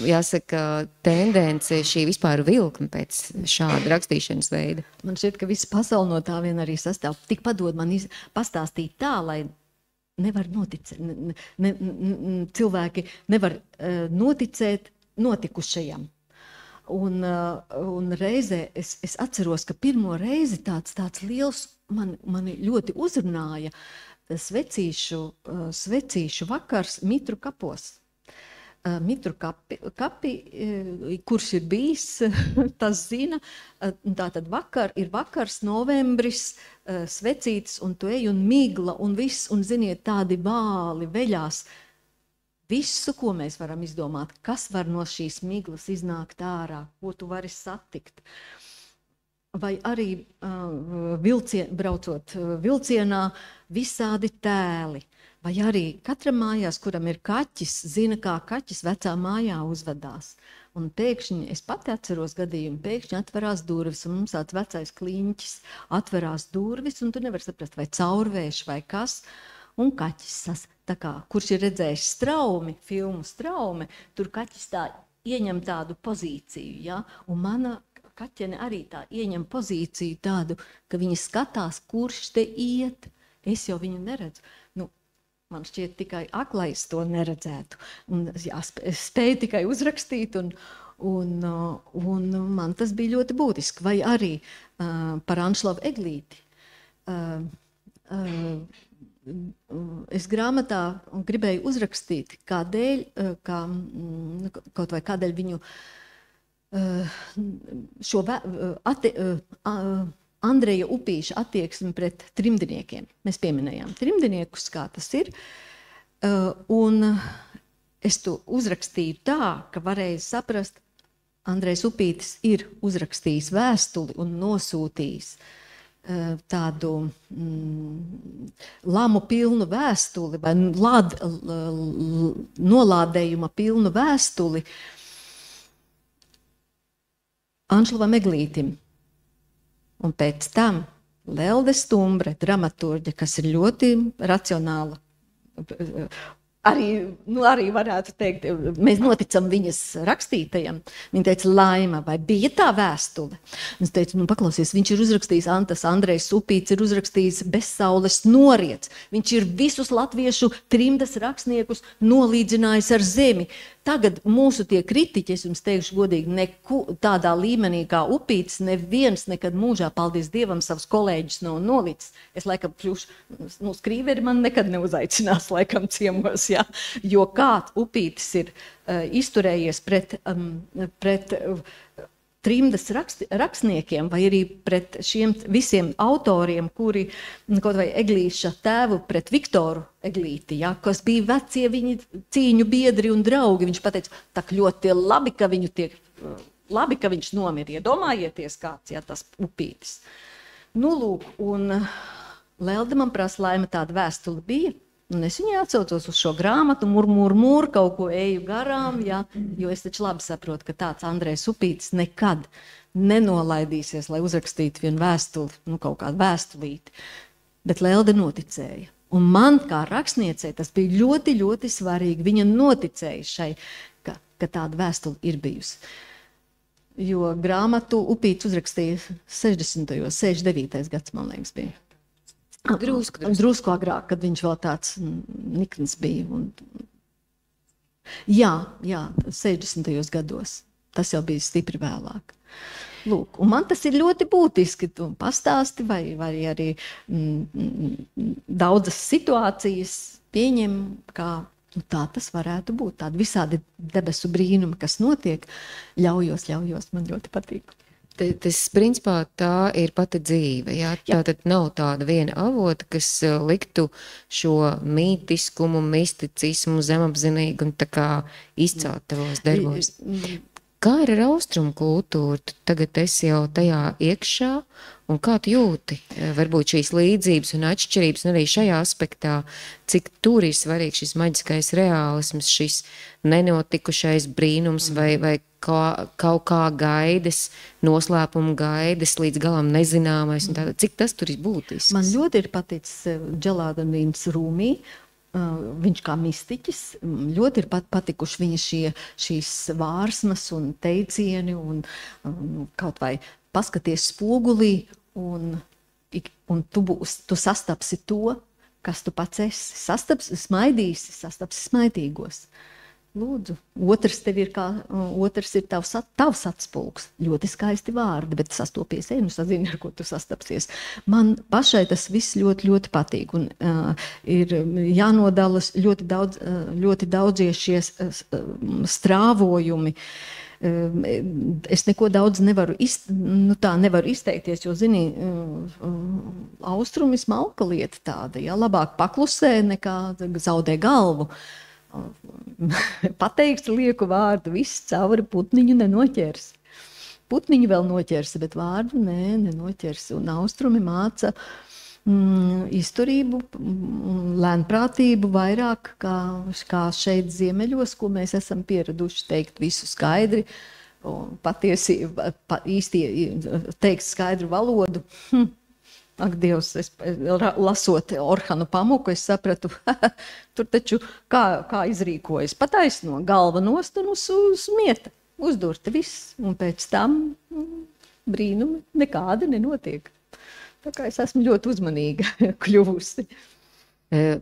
jāsaka, tendence, šī vispār vilkme pēc šāda rakstīšanas veida? Man šķiet, ka visa pasaule no tā vien arī sastāv. Tik padod man pastāstīt tā, lai nevar noticēt. Cilvēki nevar noticēt notikušajam. Un reizē es atceros, ka pirmo reizi tāds liels mani ļoti uzrunāja svecīšu vakars Mitru kapos. Mitru kapi, kurš ir bijis, tas zina, tātad ir vakars, novembris, svecītis, un tu ej un migla, un viss, un ziniet, tādi vāli veļās. Visu, ko mēs varam izdomāt, kas var no šīs miglas iznākt ārā, ko tu vari satikt. Vai arī braucot vilcienā, visādi tēli. Vai arī katra mājās, kuram ir kaķis, zina, kā kaķis vecā mājā uzvedās. Un pēkšņi, es pati atceros gadījumu, pēkšņi atverās durvis, un mums tāds vecais kliņķis atverās durvis, un tu nevar saprast, vai caurvējš vai kas, un kaķis kurš ir redzējis Straumi, filmu Straumi, tur kaķis tā ieņem tādu pozīciju, ja? Un mana kaķene arī tā ieņem pozīciju tādu, ka viņa skatās, kurš te iet, es jau viņu neredzu. Man šķiet, tikai aklais to neredzētu. Un, jā, es spēju tikai uzrakstīt, un man tas bija ļoti būtiski. Vai arī par Anšlavu Eglīti. Es grāmatā gribēju uzrakstīt, kādēļ viņu šo Andreja Upīša attieksmi pret trimdniekiem. Mēs pieminējām trimdniekus, kā tas ir, un es to uzrakstīju tā, ka varēja saprast, Andrejs Upītis ir uzrakstījis vēstuli un nosūtījis tādu lamu pilnu vēstuli vai nolādējuma pilnu vēstuli Anšlavam Eglītim. Un pēc tam Lelde Stumbre, dramaturģe, kas ir ļoti racionāla, arī varētu teikt, mēs noticam viņas rakstītajam. Viņa teica, Laima, vai bija tā vēstule? Es teicu, paklausies, viņš ir uzrakstījis, Andrejs Upīts ir uzrakstījis Bezsaules noriets. Viņš ir visus latviešu trimdas rakstniekus nolīdzinājis ar zemi. Tagad mūsu tie kritiķi, es jums teikšu godīgi, tādā līmenī kā Upītis, neviens nekad mūžā, paldies Dievam, savus kolēģus nav nolicis. Es laikam kļūšu, skrīveri man nekad neuzaicinās laikam ciemos, jā. Jo kā Upītis ir izturējies pret trimdas rakstniekiem vai arī pret šiem visiem autoriem, kuri, kaut vai Eglīša tēvu pret Viktoru Eglīti, ja, kas bija vecie viņi cīņu biedri un draugi. Viņš pateica, tak ļoti labi, ka viņš nomira. Iedomājieties kāds, ja, tas Upītis. Lūk, un Lelde man prasa, Laima, tāda vēstule bija. Un es viņai atsaucos uz šo grāmatu, mur, kaut ko eju garām, ja, jo es taču labi saprotu, ka tāds Andrejs Upītis nekad nenolaidīsies, lai uzrakstītu vienu vēstuli, kaut kādu vēstulīti. Bet Lelde noticēja. Un man kā rakstniecei tas bija ļoti, ļoti svarīgi. Viņa noticēja šai, ka tāda vēstule ir bijusi. Jo grāmatu Upītis uzrakstīja 60. 69. gads, man liekas, bija. Drusku agrāk, kad viņš vēl tāds nikns bija. Jā, 60. gados. Tas jau bija stipri vēlāk. Lūk, un man tas ir ļoti būtiski. Tu pastāsti vai arī daudzas situācijas pieņem, kā tā tas varētu būt. Tādi visādi debesu brīnumi, kas notiek. Ļaujos, man ļoti patīk. Tas, principā, tā ir pati dzīve. Jā? Tātad nav tāda viena avota, kas liktu šo mītiskumu, misticismu, zemapzinīgi un tā kā izcelt tavos darbos. Kā ir ar austrumu kultūru? Tu tagad esi jau tajā iekšā, un kā tu jūti? Varbūt šīs līdzības un atšķirības, un arī šajā aspektā, cik tur ir svarīgs šis maģiskais reālisms, šis nenotikušais brīnums vai kaut kā gaidas, noslēpuma gaidas, līdz galam nezināmais, un tātad, cik tas tur ir būtisks? Man ļoti ir paticis Džalāluddīns Rūmī. Viņš kā mistiķis, ļoti ir patikuši viņa šīs vārsmas un teicieni un kaut vai paskaties spogulī un tu sastapsi to, kas tu pats esi. Smaidīsi, sastapsi smaidīgos. Lūdzu, otrs ir tavs atspulgs. Ļoti skaisti vārdi, bet sastopies, sazini, ar ko tu sastapsies. Man pašai tas viss ļoti, ļoti patīk. Un ir jānodalas ļoti daudzie šie strāvojumi. Es neko daudz nevaru izteikties, jo, zini, austrumi smalka lieta tāda. Ja? Labāk paklusē nekā zaudē galvu. Pateiks lieku vārdu, viss cauri putniņu nenoķers. Putniņu vēl noķers, bet vārdu nenoķers. Un austrumi māca izturību, lēnprātību vairāk kā šeit ziemeļos, ko mēs esam pieraduši teikt visu skaidri, patiesi, īsti teikt skaidru valodu. Ak, Dievs, lasot Orhanu Pamuku, es sapratu, tur taču kā izrīkojas. Pataisno, galva nost un uz mieta, uzdurta viss, un pēc tam brīnumi nekādi nenotiek. Tā kā es esmu ļoti uzmanīga kļuvusi.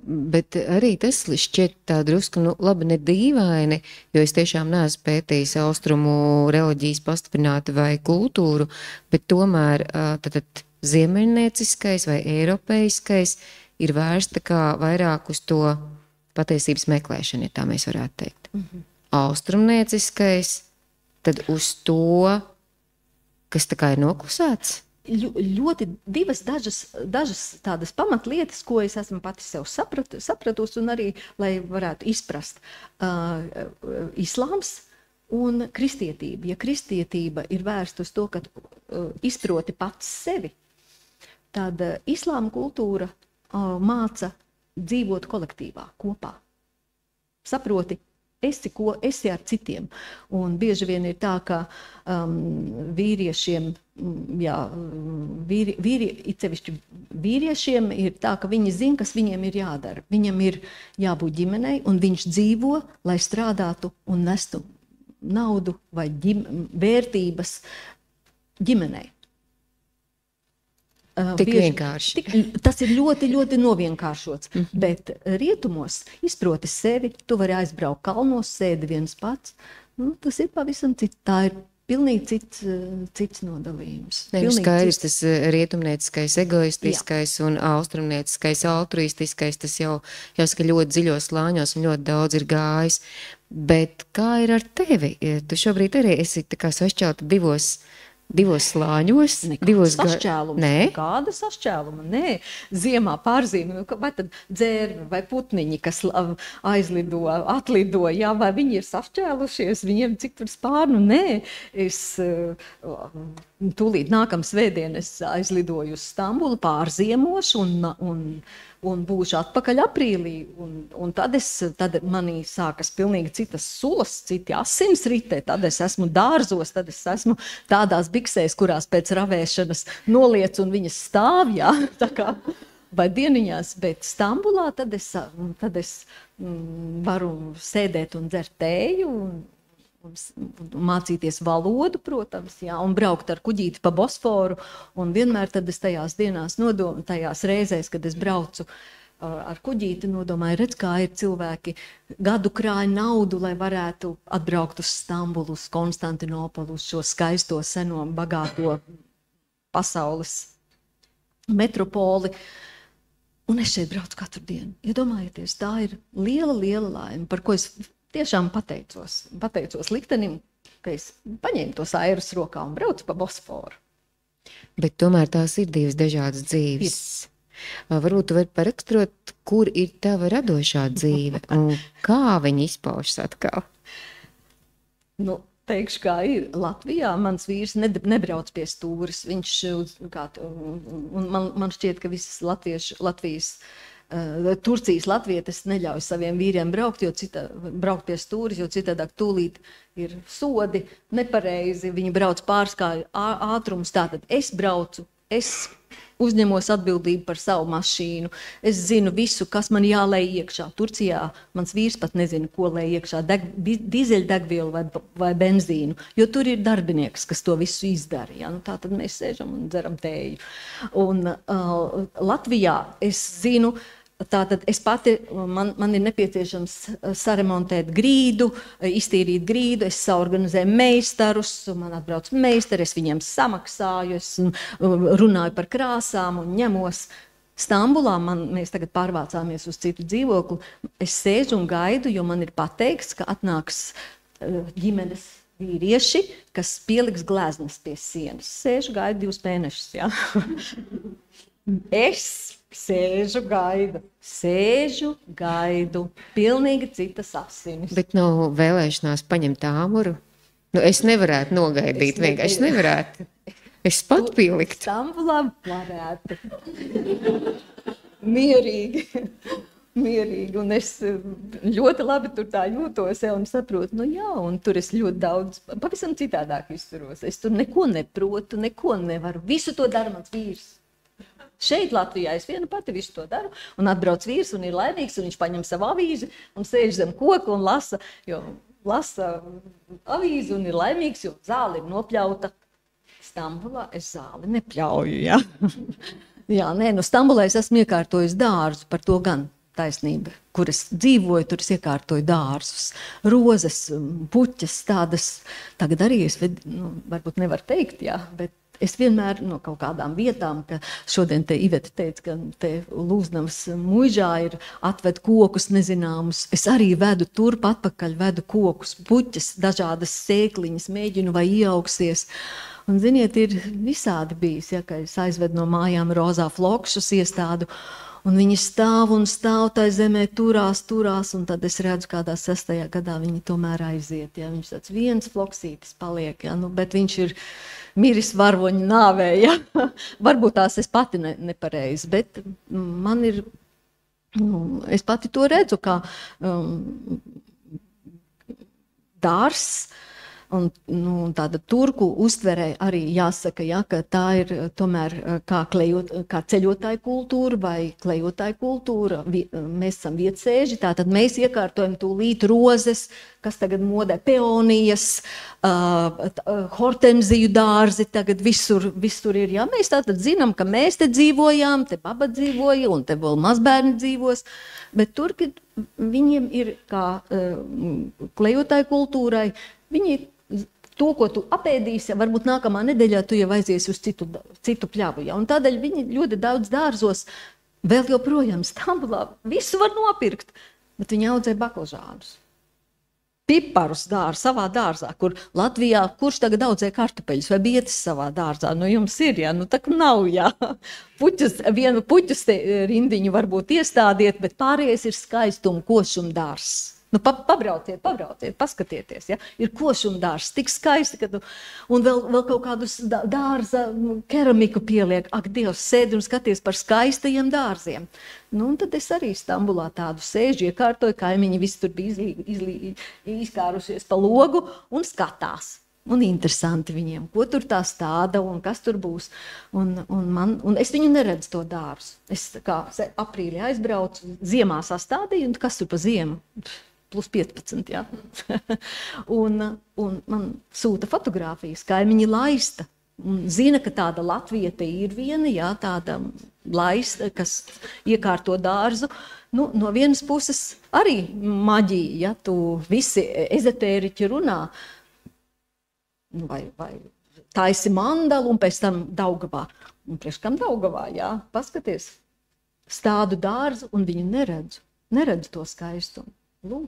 Bet arī tas šķiet tā drusku, labi, ne dīvaini, jo es tiešām neesmu pētījis austrumu reliģijas pastiprināti vai kultūru, bet tomēr tad ziemeļnieciskais vai eiropeiskais ir vērsta kā vairāk uz to patiesības meklēšanu, ja tā mēs varētu teikt. Austrumnieciskais tad uz to, kas tā kā ir noklusēts? Ļoti dažas tādas pamatlietas, ko es esmu pati sev sapratusi un arī, lai varētu izprast. Islāms un kristietība. Ja kristietība ir vērsta uz to, ka izproti pats sevi, tad islāma kultūra māca dzīvot kolektīvā, kopā. Saproti, esi ar citiem. Un bieži vien ir tā, ka vīriešiem, itsevišķi vīriešiem ir tā, ka viņi zina, kas viņiem ir jādara. Viņam ir jābūt ģimenei, un viņš dzīvo, lai strādātu un nestu naudu vai vērtības ģimenei. Tik vienkārši. Tas ir ļoti, ļoti novienkāršots. Bet rietumos izproti sevi, tu vari aizbraukt kalnos, sēdi viens pats. Tas ir pavisam cits. Tā ir pilnīgi cits nodalījums. Skaidrs, tas rietumnieciskais, egoistiskais un austrumnieciskais, altruistiskais, tas jau saka ļoti dziļos slāņos un ļoti daudz ir gājis. Bet kā ir ar tevi? Tu šobrīd arī esi tā kā sašķelta divos slāņos. Nekāda sašķēluma, nē. Ziemā pārzīme, vai tad dzērvi vai putniņi, kas atlido, jā, vai viņi ir sašķēlušies, viņiem cik tur spārnu, nē. Es tūlīt nākam svētdien es aizlidoju uz Stambulu, pārziemošu un būšu atpakaļ aprīlī. Un tad manī sākas pilnīgi citas sulas, citi asins ritē, tad es esmu dārzos, tad es esmu tādās biksēs, kurās pēc ravēšanas noliec un viņas stāv, jā, tā kā, vai dieniņās, bet Stambulā tad es varu sēdēt un dzert tēju un mācīties valodu, protams, jā, un braukt ar kuģīti pa Bosforu, un vienmēr tad es tajās dienās tajās reizēs, kad es braucu ar kuģīti, nodomāju, redz, kā ir cilvēki gadu krāja naudu, lai varētu atbraukt uz Stambulu, uz Konstantinopolu, uz šo skaisto, seno, bagāto pasaules metropoli. Un es šeit braucu katru dienu. Iedomājieties, tā ir liela, liela laime, par ko es tiešām pateicos liktenim, ka es paņēmu tos airus rokā un braucu pa Bosforu. Bet tomēr tās ir divas dažādas dzīves. Varbūt tu vari paraksturot, kur ir tava radošā dzīve un kā viņi izpaužas atkal? Nu, teikšu, kā ir. Latvijā mans vīrs nebrauc pie stūres. Viņš, un man šķiet, ka visas Latvijas Turcijas latvietes neļauj saviem vīriem braukt pie stūris, jo citādāk tūlīt ir sodi, nepareizi, viņi brauc pārskāju ātrumus, tātad es braucu, es uzņemos atbildību par savu mašīnu, es zinu visu, kas man jālej iekšā. Turcijā mans vīrs pat nezina, ko lej iekšā, dīzeļdegvielu vai benzīnu, jo tur ir darbinieks, kas to visu izdara. Ja? Nu, tā tad mēs sēžam un dzeram tēju. Un Latvijā es zinu, tātad es pati, man ir nepieciešams saremontēt grīdu, iztīrīt grīdu, es saorganizēju meistarus, man atbrauc meistari, es viņiem samaksāju, es runāju par krāsām un ņemos. Stambulā mēs tagad pārvācāmies uz citu dzīvokli, es sēžu un gaidu, jo man ir pateikts, ka atnāks ģimenes vīrieši, kas pieliks gleznas pie sienas. Sēžu gaidu 2 mēnešus, jā. Es sēžu gaidu, pilnīgi citas asinis. Bet nav vēlēšanās paņemt āmuru? Nu, es nevarētu nogaidīt, vienkārši nevarētu. Es pat pieliktu. Stambulā varētu. Mierīgi, un es ļoti labi tur tā jūtos, un saprotu, nu jā, un tur es ļoti daudz, pavisam citādāk izturos. Es tur neko neprotu, neko nevaru, visu to dara mans vīrs. Šeit Latvijā es viena pati visu to daru, un atbrauc vīrs un ir laimīgs, un viņš paņem savu avīzi un sēž zem koka un lasa avīzi un ir laimīgs, jo zāle ir nopļauta. Stambulā es zāli nepļauju, ja? Jā, nē, nu Stambulā es esmu iekārtojis dārzu, par to gan taisnība, kur es dzīvoju, tur es iekārtoju dārzus, rozes, puķes, tādas, tagad arī es, varbūt nevar teikt, jā, bet es vienmēr no kaut kādām vietām, ka šodien te Iveta teica, ka te Lūznavas muižā ir atved kokus nezināmus. Es arī vedu turp atpakaļ, vedu kokus, puķes, dažādas sēkliņas, mēģinu vai ieaugsies. Un, ziniet, ir visādi bijis, ja, ka es aizvedu no mājām rozā flokšus iestādu, un viņi stāv un stāv tai zemē, turās, un tad es redzu, kādā 6. gadā viņi tomēr aiziet. Ja. Viņš tāds viens floksītis paliek, ja, nu, bet viņš ir miris varoņu nāvē. Ja. Varbūt tās es pati nepareizi, bet man ir, es pati to redzu, kā dārs. Un tāda turku uztverē arī jāsaka, ja, ka tā ir tomēr kā ceļotāju kultūra vai klejotāju kultūra. Mēs esam vietsēži, tātad mēs iekārtojam tūlīt rozes, kas tagad modē peonijas, hortenziju dārzi, tagad visur ir. Ja. Mēs tātad zinām, ka mēs te dzīvojām, te baba dzīvoja un te vēl mazbērni dzīvos, bet turki viņiem ir kā klejotāju kultūrai, viņi to, ko tu apēdīsi, varbūt nākamā nedēļā tu jau aiziesi uz citu pļavu. Ja? Un tādēļ viņi ļoti daudz dārzos, vēl joprojām Stambulā, visu var nopirkt, bet viņi audzē baklažānus. Piparus savā dārzā, kur Latvijā, kurš tagad audzē kartupeļus vai bietis savā dārzā, nu jums ir, ja? Nu tā nav, jā. Vienu puķus rindiņu varbūt iestādiet, bet pārējais ir skaistumu košumu dārzs. Nu, pabrauciet, paskatieties, ja? Ir košumdārs, tik skaisti, un vēl kaut kādus dārza keramiku pieliek. Ak, Dievs, sēdi un skaties par skaistajiem dārziem. Nu, un tad es arī Stambulā tādu sēžu, iekārtoju, kaimiņi visi tur bija izkārušies pa logu un skatās. Un interesanti viņiem, ko tur tā stāda un kas tur būs. Un es viņu neredzu to dārzu. Es kā aprīlī aizbraucu, ziemā sastādīju, un kas tur pa ziemu? Plus 15, jā. un man sūta fotogrāfijas, kaimiņi laista. Un zina, ka tāda Latvija te ir viena, jā, tāda laista, kas iekārto dārzu. Nu, no vienas puses arī maģija, ja tu visi ezotēriķi runā, vai taisi mandalu un pēc tam Daugavā. Un priekš kam Daugavā, jā, paskaties, stādu dārzu un viņu neredzu to skaistumu. Lūk.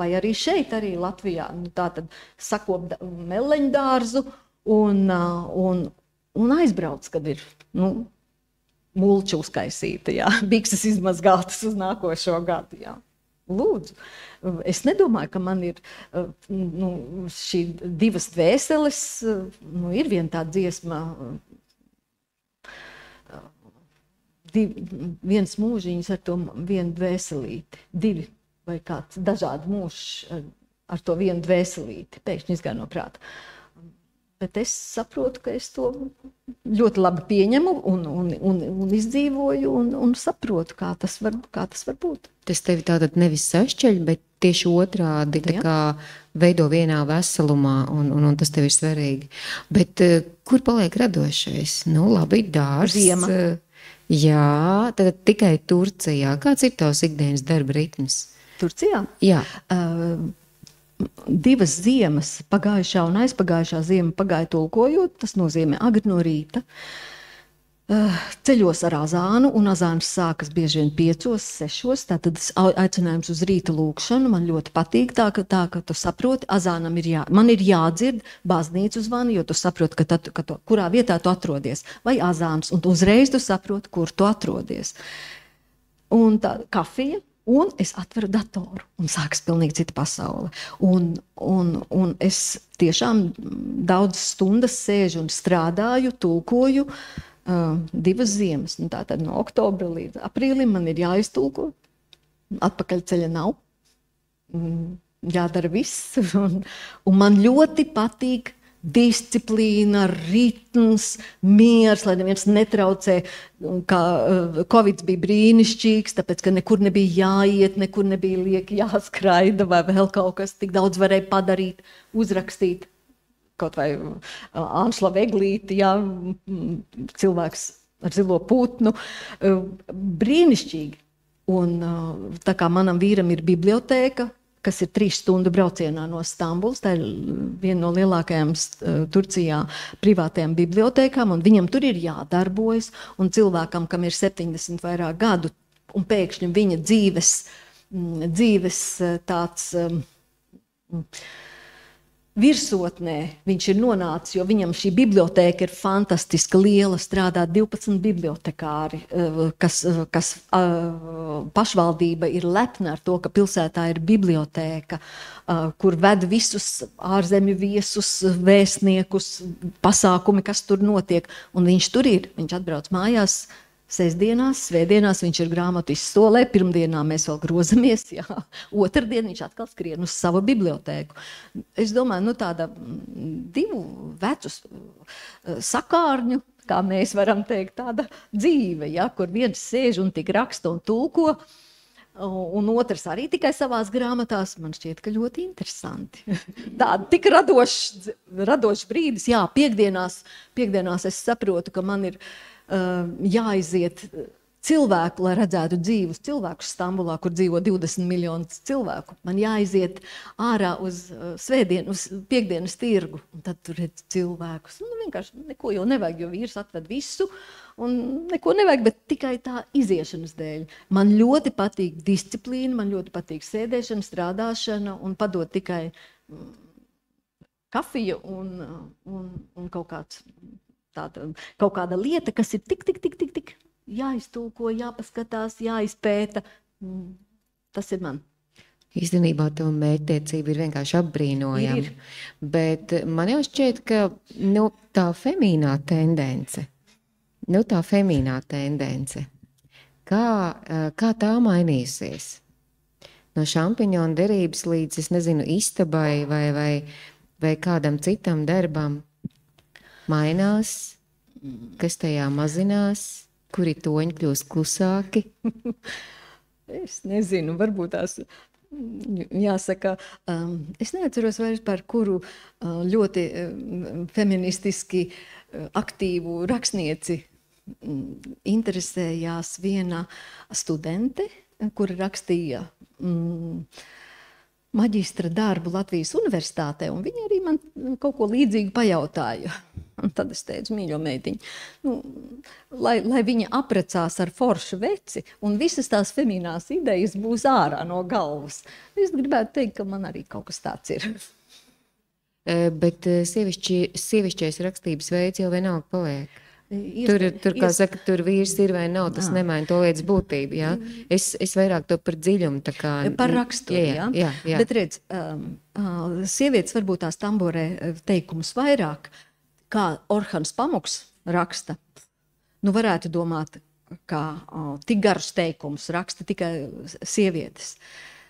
vai arī šeit, arī Latvijā. Tātad sakop meleņdārzu un aizbrauc, kad ir, mulča uzkaisīta, jā, bikses izmazgātas uz nākošo gadu, jā. Lūdzu, es nedomāju, ka man ir šī divas dvēseles, ir viena tā dziesma, viens mūžiņš ar to vienu dvēselīti, divi vai kāds dažādi mūži ar to vienu dvēselīti, pēkšņi izgāja no prāta. Bet es saprotu, ka es to ļoti labi pieņemu un izdzīvoju un saprotu, kā tas var būt. Tas tevi tātad nevis sašķeļ, bet tieši otrādi tā kā veido vienā veselumā, un tas tev ir svarīgi. Bet kur paliek radošais? Labi, dārs. Ziema. Jā, tad tikai Turcijā. Kāds ir tavs ikdienas darba ritms? Turcijā? Jā. Divas ziemas, pagājušā un aizpagājušā ziema pagāja tulkojot, tas nozīmē agri no rīta. Ceļos ar azānu, un azāns sākas bieži vien 5, 6, tātad aicinājums uz rīta lūkšanu, man ļoti patīk tā, ka tu saproti, azānam man ir jādzird baznīcu zvanu, jo tu saproti, kurā vietā tu atrodies, vai azāns, un uzreiz tu saproti, kur tu atrodies. Un tā kafija. Un es atveru datoru, un sākas pilnīgi cita pasaule. Un es tiešām daudz stundas sēžu un strādāju, tulkoju 2 ziemas. Tātad no oktobra līdz aprīlim man ir jāiztulko. Atpakaļ ceļa nav. Jādara viss. Un man ļoti patīk disciplīna, ritms, miers, lai neviens netraucē. Covid bija brīnišķīgs, tāpēc, ka nekur nebija jāiet, nekur nebija lieki jāskraida, vai vēl kaut kas tik daudz varēja padarīt, uzrakstīt. Kaut vai Anšla Veglīti, jā, cilvēks ar zilo putnu. Brīnišķīgi. Un tā kā manam vīram ir bibliotēka, kas ir 3 stundu braucienā no Stambulas. Tā ir viena no lielākajām Turcijā privātajām bibliotēkām, un viņam tur ir jādarbojas, un cilvēkam, kam ir 70 vairāk gadu, un pēkšņi viņa dzīves tāds virsotnē viņš ir nonācis, jo viņam šī bibliotēka ir fantastiska, liela, strādā 12 bibliotekāri, kas pašvaldība ir lepna ar to, ka pilsētā ir bibliotēka, kur ved visus ārzemju viesus, vēstniekus, pasākumi, kas tur notiek, un viņš tur ir, viņš atbrauc mājās, sestdienās, svētdienās viņš ir grāmatu izstolē, pirmdienā mēs vēl grozamies, jā. Otrdien viņš atkal skrien uz savu bibliotēku. Es domāju, tāda 2 vecus sakārņu, kā mēs varam teikt, tāda dzīve, jā, kur viens sēž un tik raksta un tulko, un otrs arī tikai savās grāmatās. Man šķiet, ka ļoti interesanti. Tāda tik radošs brīdis, jā, piekdienās es saprotu, ka man ir jāiziet cilvēku, lai redzētu dzīvus cilvēkus Stambulā, kur dzīvo 20 miljonus cilvēku. Man jāiziet ārā uz svētdienu, uz piekdienas tirgu, un tad tur redz cilvēkus. Vienkārši neko jau nevajag, jo vīrs atved visu, un neko nevajag, bet tikai tā iziešanas dēļ. Man ļoti patīk disciplīna, man ļoti patīk sēdēšana, strādāšana, un padot tikai kafiju un kaut kāda lieta, kas ir tik jāiztulko, jāpaskatās, jāizpēta. Tas ir man. Īstenībā to mērķtiecība ir vienkārši apbrīnojama. Ir. Bet man jau šķiet, ka tā femīnā tendence, kā tā mainīsies? No šampiņona derības līdz, es nezinu, istabai vai kādam citam darbam mainās, kas tajā mazinās, kuri toņi kļūst klusāki? Es nezinu, varbūt tās jāsaka, es neatceros vairs par kuru ļoti feministiski aktīvu rakstnieci interesējās viena studente, kura rakstīja maģistra darbu Latvijas universitātē, un viņa arī man kaut ko līdzīgu pajautāja. Un tad es teicu, mīļo meitiņu, nu, lai viņa aprecās ar foršu veci, un visas tās feminās idejas būs ārā no galvas. Es gribētu teikt, ka man arī kaut kas tāds ir. Bet sievišķais rakstības veids jau vienalga paliek. Tur kā saka, tur vīrs ir vai nav, tas nemaina to lietas būtību, jā? Es vairāk to par dziļumu, tā kā... Par raksturu, jā. Bet redz, sievietes varbūt tās tamborē teikumus vairāk, kā Orhans Pamuks raksta. Nu, varētu domāt, kā tik garus teikumus raksta tikai sievietes.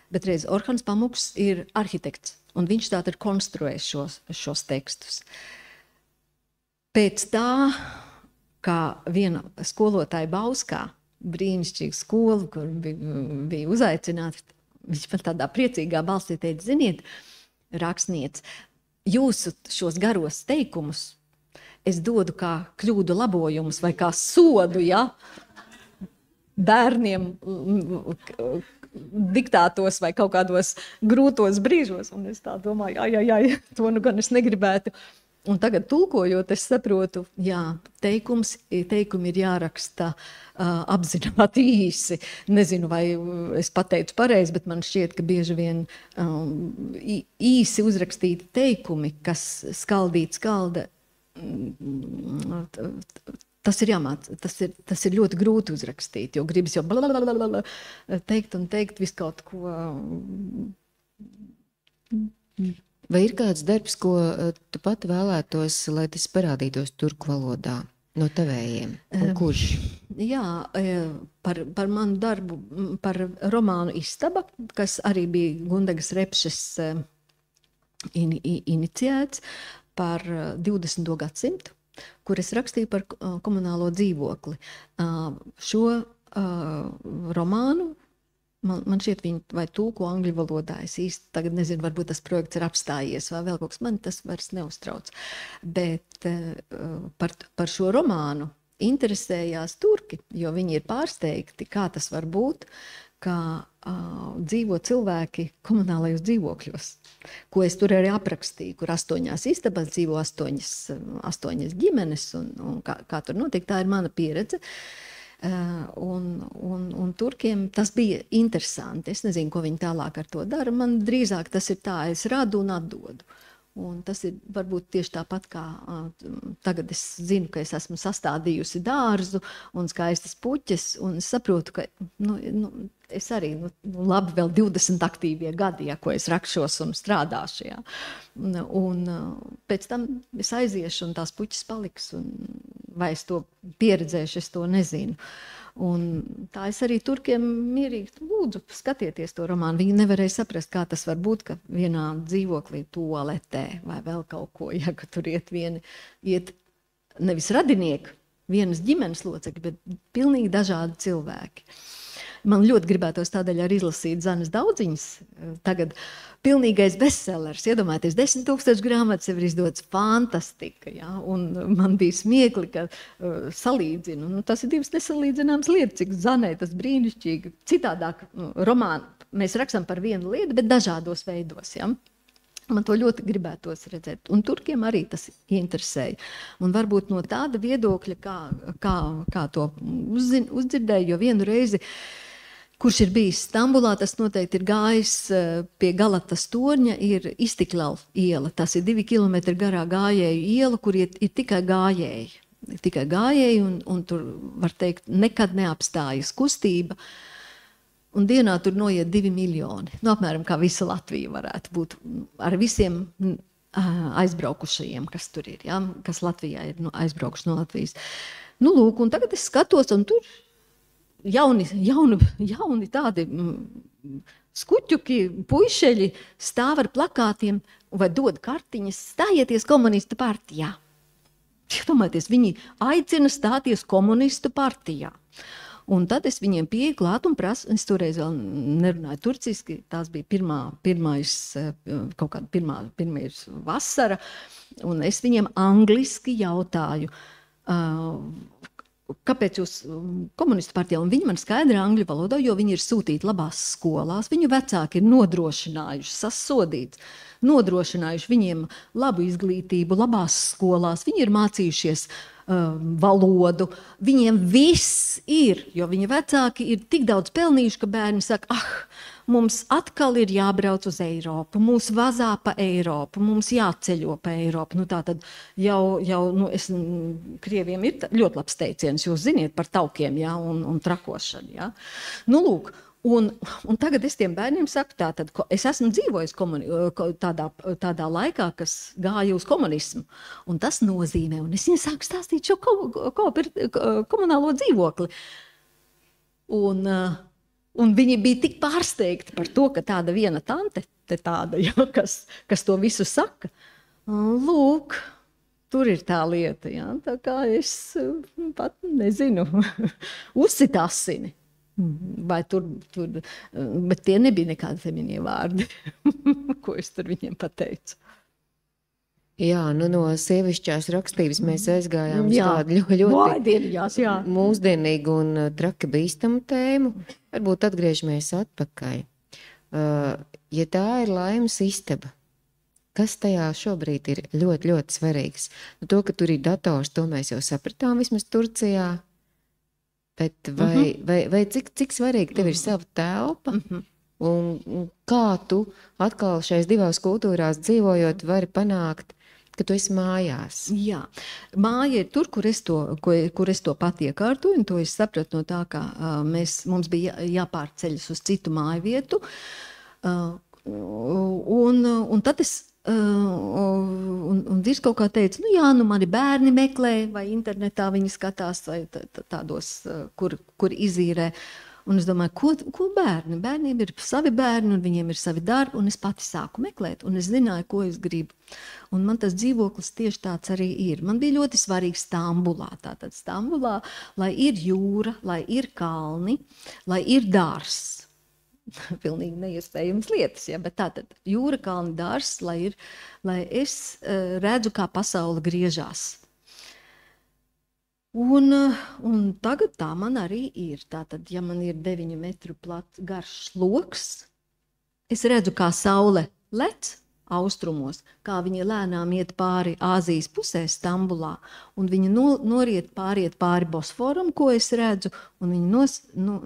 Bet redz, Orhans Pamuks ir arhitekts, un viņš tātad konstruē šos tekstus. Pēc tā... kā viena skolotāja Bauskā, brīnišķīga skola, kur bija uzaicināta, viņš pat tādā priecīgā balsī teica, ziniet, rakstniec, jūsu šos garos teikumus es dodu kā kļūdu labojumus vai kā sodu, ja, bērniem diktātos vai kaut kādos grūtos brīžos, un es tā domāju, ai, to nu gan es negribētu. Un tagad tulkojot, es saprotu, jā, teikumi ir jāraksta apzināti īsi. Nezinu, vai es pateicu pareizi, bet man šķiet, ka bieži vien īsi uzrakstīti teikumi, kas skalda, tas ir jāmāc, tas ir ļoti grūti uzrakstīt, jo gribas jau teikt visu kaut ko... Vai ir kāds darbs, ko tu pat vēlētos, lai tas parādītos turku valodā no tavējiem? Un kurš? Jā, par manu darbu, par romānu Istaba, kas arī bija Gundegas Repšes iniciēts par 20. gadsimtu, kur es rakstīju par komunālo dzīvokli. Šo romānu man šķiet, viņi vai tulko angļu valodā. Es īsti tagad nezinu, varbūt tas projekts ir apstājies vai vēl kaut kas, man tas vairs neuztrauc. Bet par šo romānu interesējās turki, jo viņi ir pārsteigti, kā tas var būt, kā dzīvo cilvēki komunālajos dzīvokļos, ko es tur arī aprakstīju, kur 8 istabās dzīvo 8 ģimenes un kā tur notiek. Tā ir mana pieredze. Un turkiem tas bija interesanti. Es nezinu, ko viņi tālāk ar to dara. Man drīzāk tas ir tā, es radu un atdodu. Un tas ir varbūt tieši tāpat, kā tagad es zinu, ka es esmu sastādījusi dārzu un skaistas puķes, un es saprotu, ka es arī labi vēl 20 aktīvie gadi, ja, ko es rakšos un strādāšu. Ja. Un pēc tam es aiziešu un tās puķes paliks, un vai es to pieredzēšu, es to nezinu. Un tā es arī turkiem mierīgi lūdzu, skatieties to romānu. Viņi nevarēja saprast, kā tas var būt, ka vienā dzīvoklī tualetē vai vēl kaut ko, ja, ka tur iet nevis radinieki, vienas ģimenes locekļi, bet pilnīgi dažādi cilvēki. Man ļoti gribētos tādēļ arī izlasīt Zanes Daudziņas. Tagad pilnīgais bestsellers. Iedomājieties, 10 000 grāmatas jau ir izdots, fantastika. Ja? Un man bija smiekli, ka salīdzinu. Tas ir divas nesalīdzināmas lietas, cik Zanē tas brīnišķīgi. Citādāk romānu mēs rakstam par vienu lietu, bet dažādos veidos. Ja? Man to ļoti gribētos redzēt. Un turkiem arī tas interesēja. Un varbūt no tāda viedokļa, kā to uzdzirdēju, jo vienu reizi, kurš ir bijis Stambulā, tas noteikti ir gājis pie Galatas torņa, ir Istiklal iela. Tas ir 2 kilometri garā gājēju iela, kur ir tikai gājēji. Tikai gājēji, un tur, var teikt, nekad neapstājas kustība. Un dienā tur noiet 2 miljoni. Apmēram kā visa Latvija varētu būt ar visiem aizbraukušajiem, kas tur ir, ja? Kas Latvijā ir aizbraukuši no Latvijas. Lūk, un tagad es skatos, un tur jauni tādi skuķuki, puišeļi stāv ar plakātiem vai dod kartiņas, stājieties komunistu partijā. Domājieties, viņi aicina stāties komunistu partijā. Un tad es viņiem pieeju klāt un prasu, es toreiz vēl nerunāju turciski, tās bija pirmā vasara, un es viņiem angliski jautāju, kāpēc jūs komunistu partijā, un viņi man skaidri angļu valodā, jo viņi ir sūtīti labās skolās, viņu vecāki ir nodrošinājuši, sasodīts, nodrošinājuši viņiem labu izglītību labās skolās, viņi ir mācījušies valodu, viņiem viss ir, jo viņa vecāki ir tik daudz pelnījuši, ka bērni saka, mums atkal ir jābrauc uz Eiropu, mūs vazā pa Eiropu, mums jāceļo pa Eiropu. Nu, tā tad Krieviem ir ļoti labs teiciens, jūs ziniet par taukiem, ja, un trakošanu. Ja. Nu, lūk, un tagad es tiem bērniem saku, tātad, es esmu dzīvojis tādā laikā, kas gāja uz komunismu, un tas nozīmē, un es viņiem sāku stāstīt šo komunālo dzīvokli. Un viņi bija tik pārsteigti par to, ka tāda viena tante, ja, kas to visu saka. Lūk, tur ir tā lieta, ja, tā kā es pat nezinu, uzsit asini. Vai tur, bet tie nebija nekādi feminie vārdi, ko es tur viņiem pateicu. Jā, nu no sievišķās rakstības mēs aizgājām uz tādu ļoti mūsdienīgu un traki bīstamu tēmu. Varbūt atgriežamies atpakaļ. Ja tā ir laimes istaba, kas tajā šobrīd ir ļoti, ļoti svarīgs? Nu, to, ka tur ir dators, to mēs jau sapratām vismaz Turcijā. Bet vai cik svarīgi tev ir sava telpa? Un kā tu atkal šais divās kultūrās dzīvojot vari panākt, ka tu esi mājās? Jā, māja ir tur, kur es to pat iekārtoju, un to es sapratu no tā, ka mums bija jāpārceļas uz citu māju vietu. Un tad es un viņš kaut kā teica, nu jā, nu mani bērni meklē, vai internetā viņi skatās, vai tādos, kur izīrē. Un es domāju, ko bērni? Bērniem ir savi bērni, un viņiem ir savi darbi, un es pati sāku meklēt, un es zināju, ko es gribu. Un man tas dzīvoklis tieši tāds arī ir. Man bija ļoti svarīgi Stambulā. Tātad Stambulā, lai ir jūra, lai ir kalni, lai ir dārs. Pilnīgi neiespējams lietas, ja? Bet tātad jūra, kalni, dārs, lai es redzu, kā pasaule griežās. Un tagad tā man arī ir. Tātad, ja man ir 9 metru garš loks, es redzu, kā saule lec austrumos, kā viņa lēnām iet pāri Āzijas pusē Stambulā, un viņa pāriet pāri Bosforam, ko es redzu, un viņa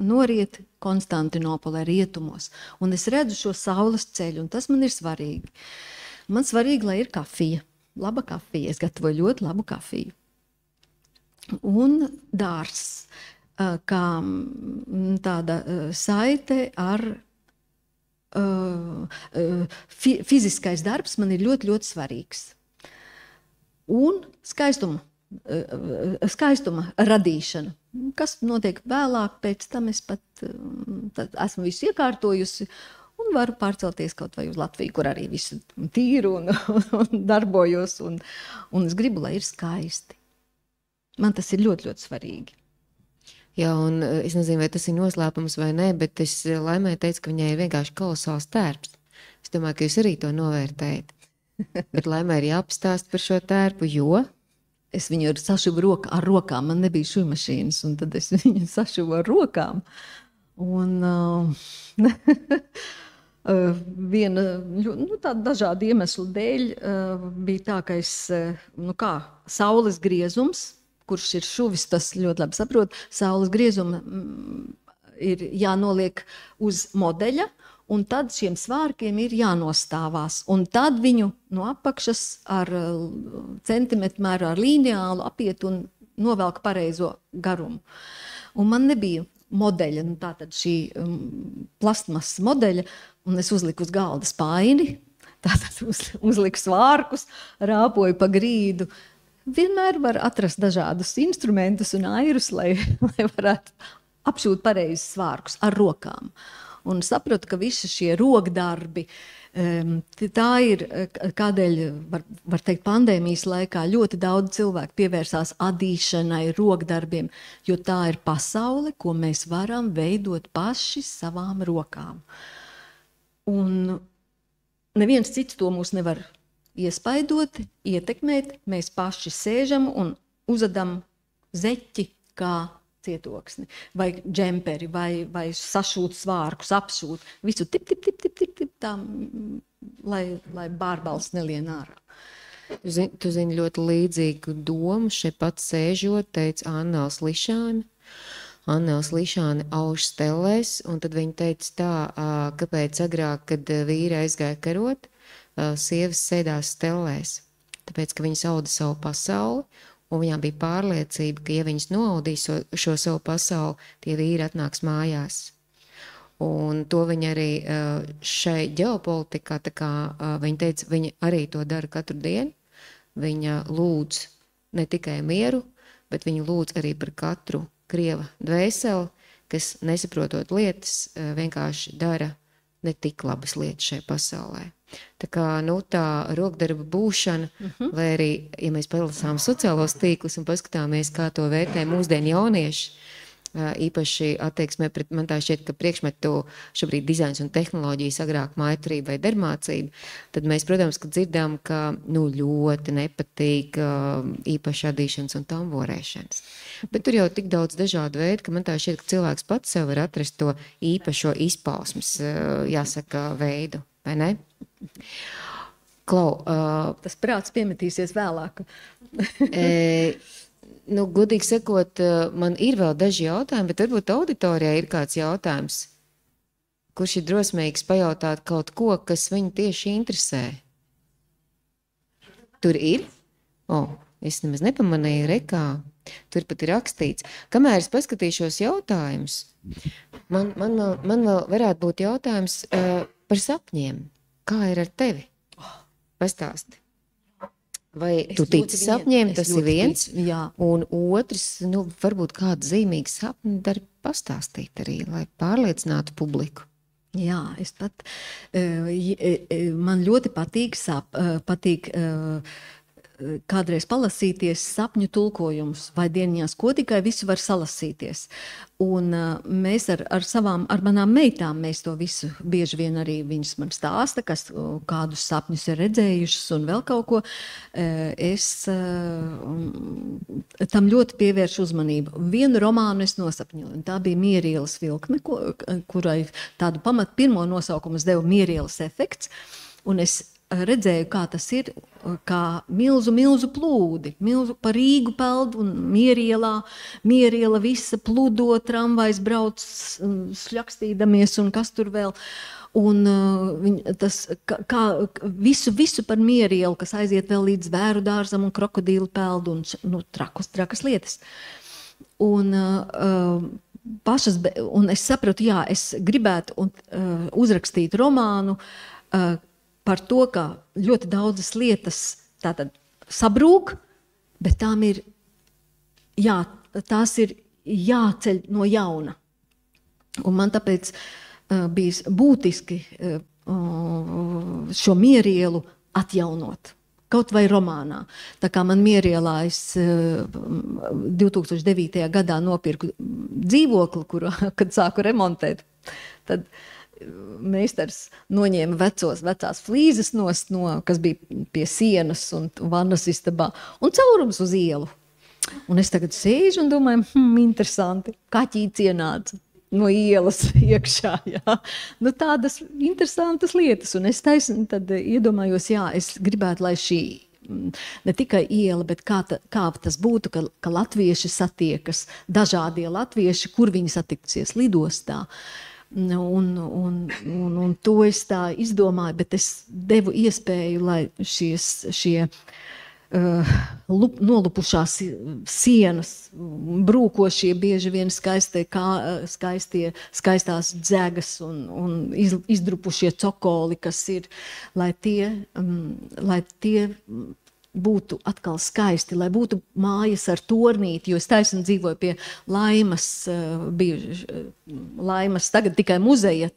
noriet Konstantinopolē rietumos. Un es redzu šo saules ceļu, un tas man ir svarīgi. Man svarīgi, lai ir kafija, laba kafija. Es gatavoju ļoti labu kafiju. Un dārs, kā tāda saite ar fiziskais darbs man ir ļoti, ļoti svarīgs. Un skaistuma radīšana, kas notiek vēlāk, pēc tam es pat esmu visu iekārtojusi un varu pārcelties kaut vai uz Latviju, kur arī visu tīru un darbojos, un es gribu, lai ir skaisti. Man tas ir ļoti, ļoti svarīgi. Jā, un es nezinu, vai tas ir noslēpums vai nē, bet es Laimai teicu, ka viņai ir vienkārši kolosāls tērps. Es domāju, ka jūs arī to novērtējat. Bet Laimai ir jāapstāst par šo tērpu, jo? Es viņu sašuvu ar rokām, man nebija šūmašīnas, un tad es viņu sašuvu ar rokām. Un tāda dažādu iemeslu dēļ bija tā, ka es, saules griezums, kurš ir šuvis, tas ļoti labi saprot, saules griezuma ir jānoliek uz modeļa, un tad šiem svārkiem ir jānostāvās. Un tad viņu no apakšas ar centimetru mēru, ar lineālu apiet un novelk pareizo garumu. Un man nebija modeļa, tātad šī plastmasas modeļa, un es uzliku uz galda spaini, tātad uzliku svārkus, rāpoju pa grīdu. Vienmēr var atrast dažādus instrumentus un airus, lai varētu apšūt pareizi svārkus ar rokām. Un sapratu, ka visi šie rokdarbi, tā ir, kādēļ, var teikt, pandēmijas laikā ļoti daudz cilvēku pievērsās adīšanai, rokdarbiem, jo tā ir pasaule, ko mēs varam veidot paši savām rokām. Un neviens cits to mūs nevar iespaidot, ietekmēt, mēs paši sēžam un uzadam zeķi kā cietoksni, vai džemperi, vai sašūt svārkus, apšūt, visu tip, tā, lai bārbals nelien ārā. Tu zini ļoti līdzīgu domu, šeit pats sēžot, teica Annels Lišāne. Annels Lišāne auž stellēs, un tad viņa teica tā, kāpēc agrāk, kad vīri aizgāja karot, sievas sēdās stellēs, tāpēc, ka viņas auda savu pasauli, un viņām bija pārliecība, ka, ja viņas noaudīs šo savu pasauli, tie vīri atnāks mājās. Un to viņa arī šai ģeopolitikā, tā kā viņa teica, viņa arī to dara katru dienu. Viņa lūdz ne tikai mieru, bet viņa lūdz arī par katru krieva dvēseli, kas nesaprotot lietas, vienkārši dara ne tik labas lietas šai pasaulē. Tā kā, tā rokdarba būšana, vai arī, ja mēs palasām sociālos tīklus un paskatāmies, kā to vērtē mūsdienu jaunieši, īpaši attieksmē pret, man tā šķiet, ka priekšmetu šobrīd dizains un tehnoloģijas, agrāk mājturība vai dermācība, tad mēs, protams, ka dzirdām, ka ļoti nepatīk īpaši adīšanas un tamborēšanas. Bet tur jau tik daudz dažādu veidu, ka man tā šķiet, ka cilvēks pats sev var atrast to īpašo izpausmes, jāsaka, veidu, vai ne? Klau, tas prāts piemetīsies vēlāk. Godīgi sakot, man ir vēl daži jautājumi, bet varbūt auditorijā ir kāds jautājums, kurš ir drosmīgs pajautāt kaut ko, kas viņu tieši interesē. Tur ir? Es nemaz nepamanīju rekā. Tur pat ir rakstīts. Kamēr es paskatīšos jautājumus, man vēl varētu būt jautājums par sapņiem. Kā ir ar tevi? Pastāsti. Vai tu tici sapņiem, tas ir viens, un otrs, varbūt kādu zīmīgu sapni dari pastāstīt arī, lai pārliecinātu publiku. Jā, es pat, man ļoti patīk kādreiz palasīties sapņu tulkojumus vai dieniņās, ko tikai visu var salasīties. Un mēs ar manām meitām, mēs to visu bieži vien arī viņas man stāsta, kādus sapņus ir redzējušas un vēl kaut ko. Es tam ļoti pievēršu uzmanību. Vienu romānu es nosapņoju, un tā bija Mierielas vilkme, kurai tādu pirmo nosaukumu es devu Mierielas efekts, un es redzēju, kā tas ir, kā milzu plūdi, pa Rīgu peld un Mieriela visa pludo, tramvajs brauc šļakstīdamies un kas tur vēl. Un tas, kā visu par Mierielu, kas aiziet vēl līdz Zvēru dārzam un krokodīlu peld un trakas lietas. Un es sapratu, jā, es gribētu uzrakstīt romānu par to, ka ļoti daudzas lietas tātad sabrūk, bet tās ir jāceļ no jauna. Un man tāpēc bija būtiski šo Mierielu atjaunot. Kaut vai romānā. Tā kā man Mierielā es 2009. gadā nopirku dzīvokli, kad sāku remontēt, tad meistars noņēma vecās flīzes kas bija pie sienas un vannas istabā, un caurums uz ielu. Un es tagad sēžu un domāju, interesanti, kaķīts ienāca no ielas iekšā. Jā. Tādas interesantas lietas. Un es tad iedomājos, es gribētu, lai šī ne tikai iela, bet kā tas būtu, ka latvieši satiekas, dažādie latvieši, kur viņi satiksies lidostā. Un to es tā izdomāju, bet es devu iespēju, lai šie nolupušās sienas, brūkošie bieži vien skaistās dzegas un izdrupušie cokoli, kas ir, lai tie būtu atkal skaisti, lai būtu mājas ar tornīti, jo es taisni dzīvoju pie Laimas, Laimas tagad tikai muzeja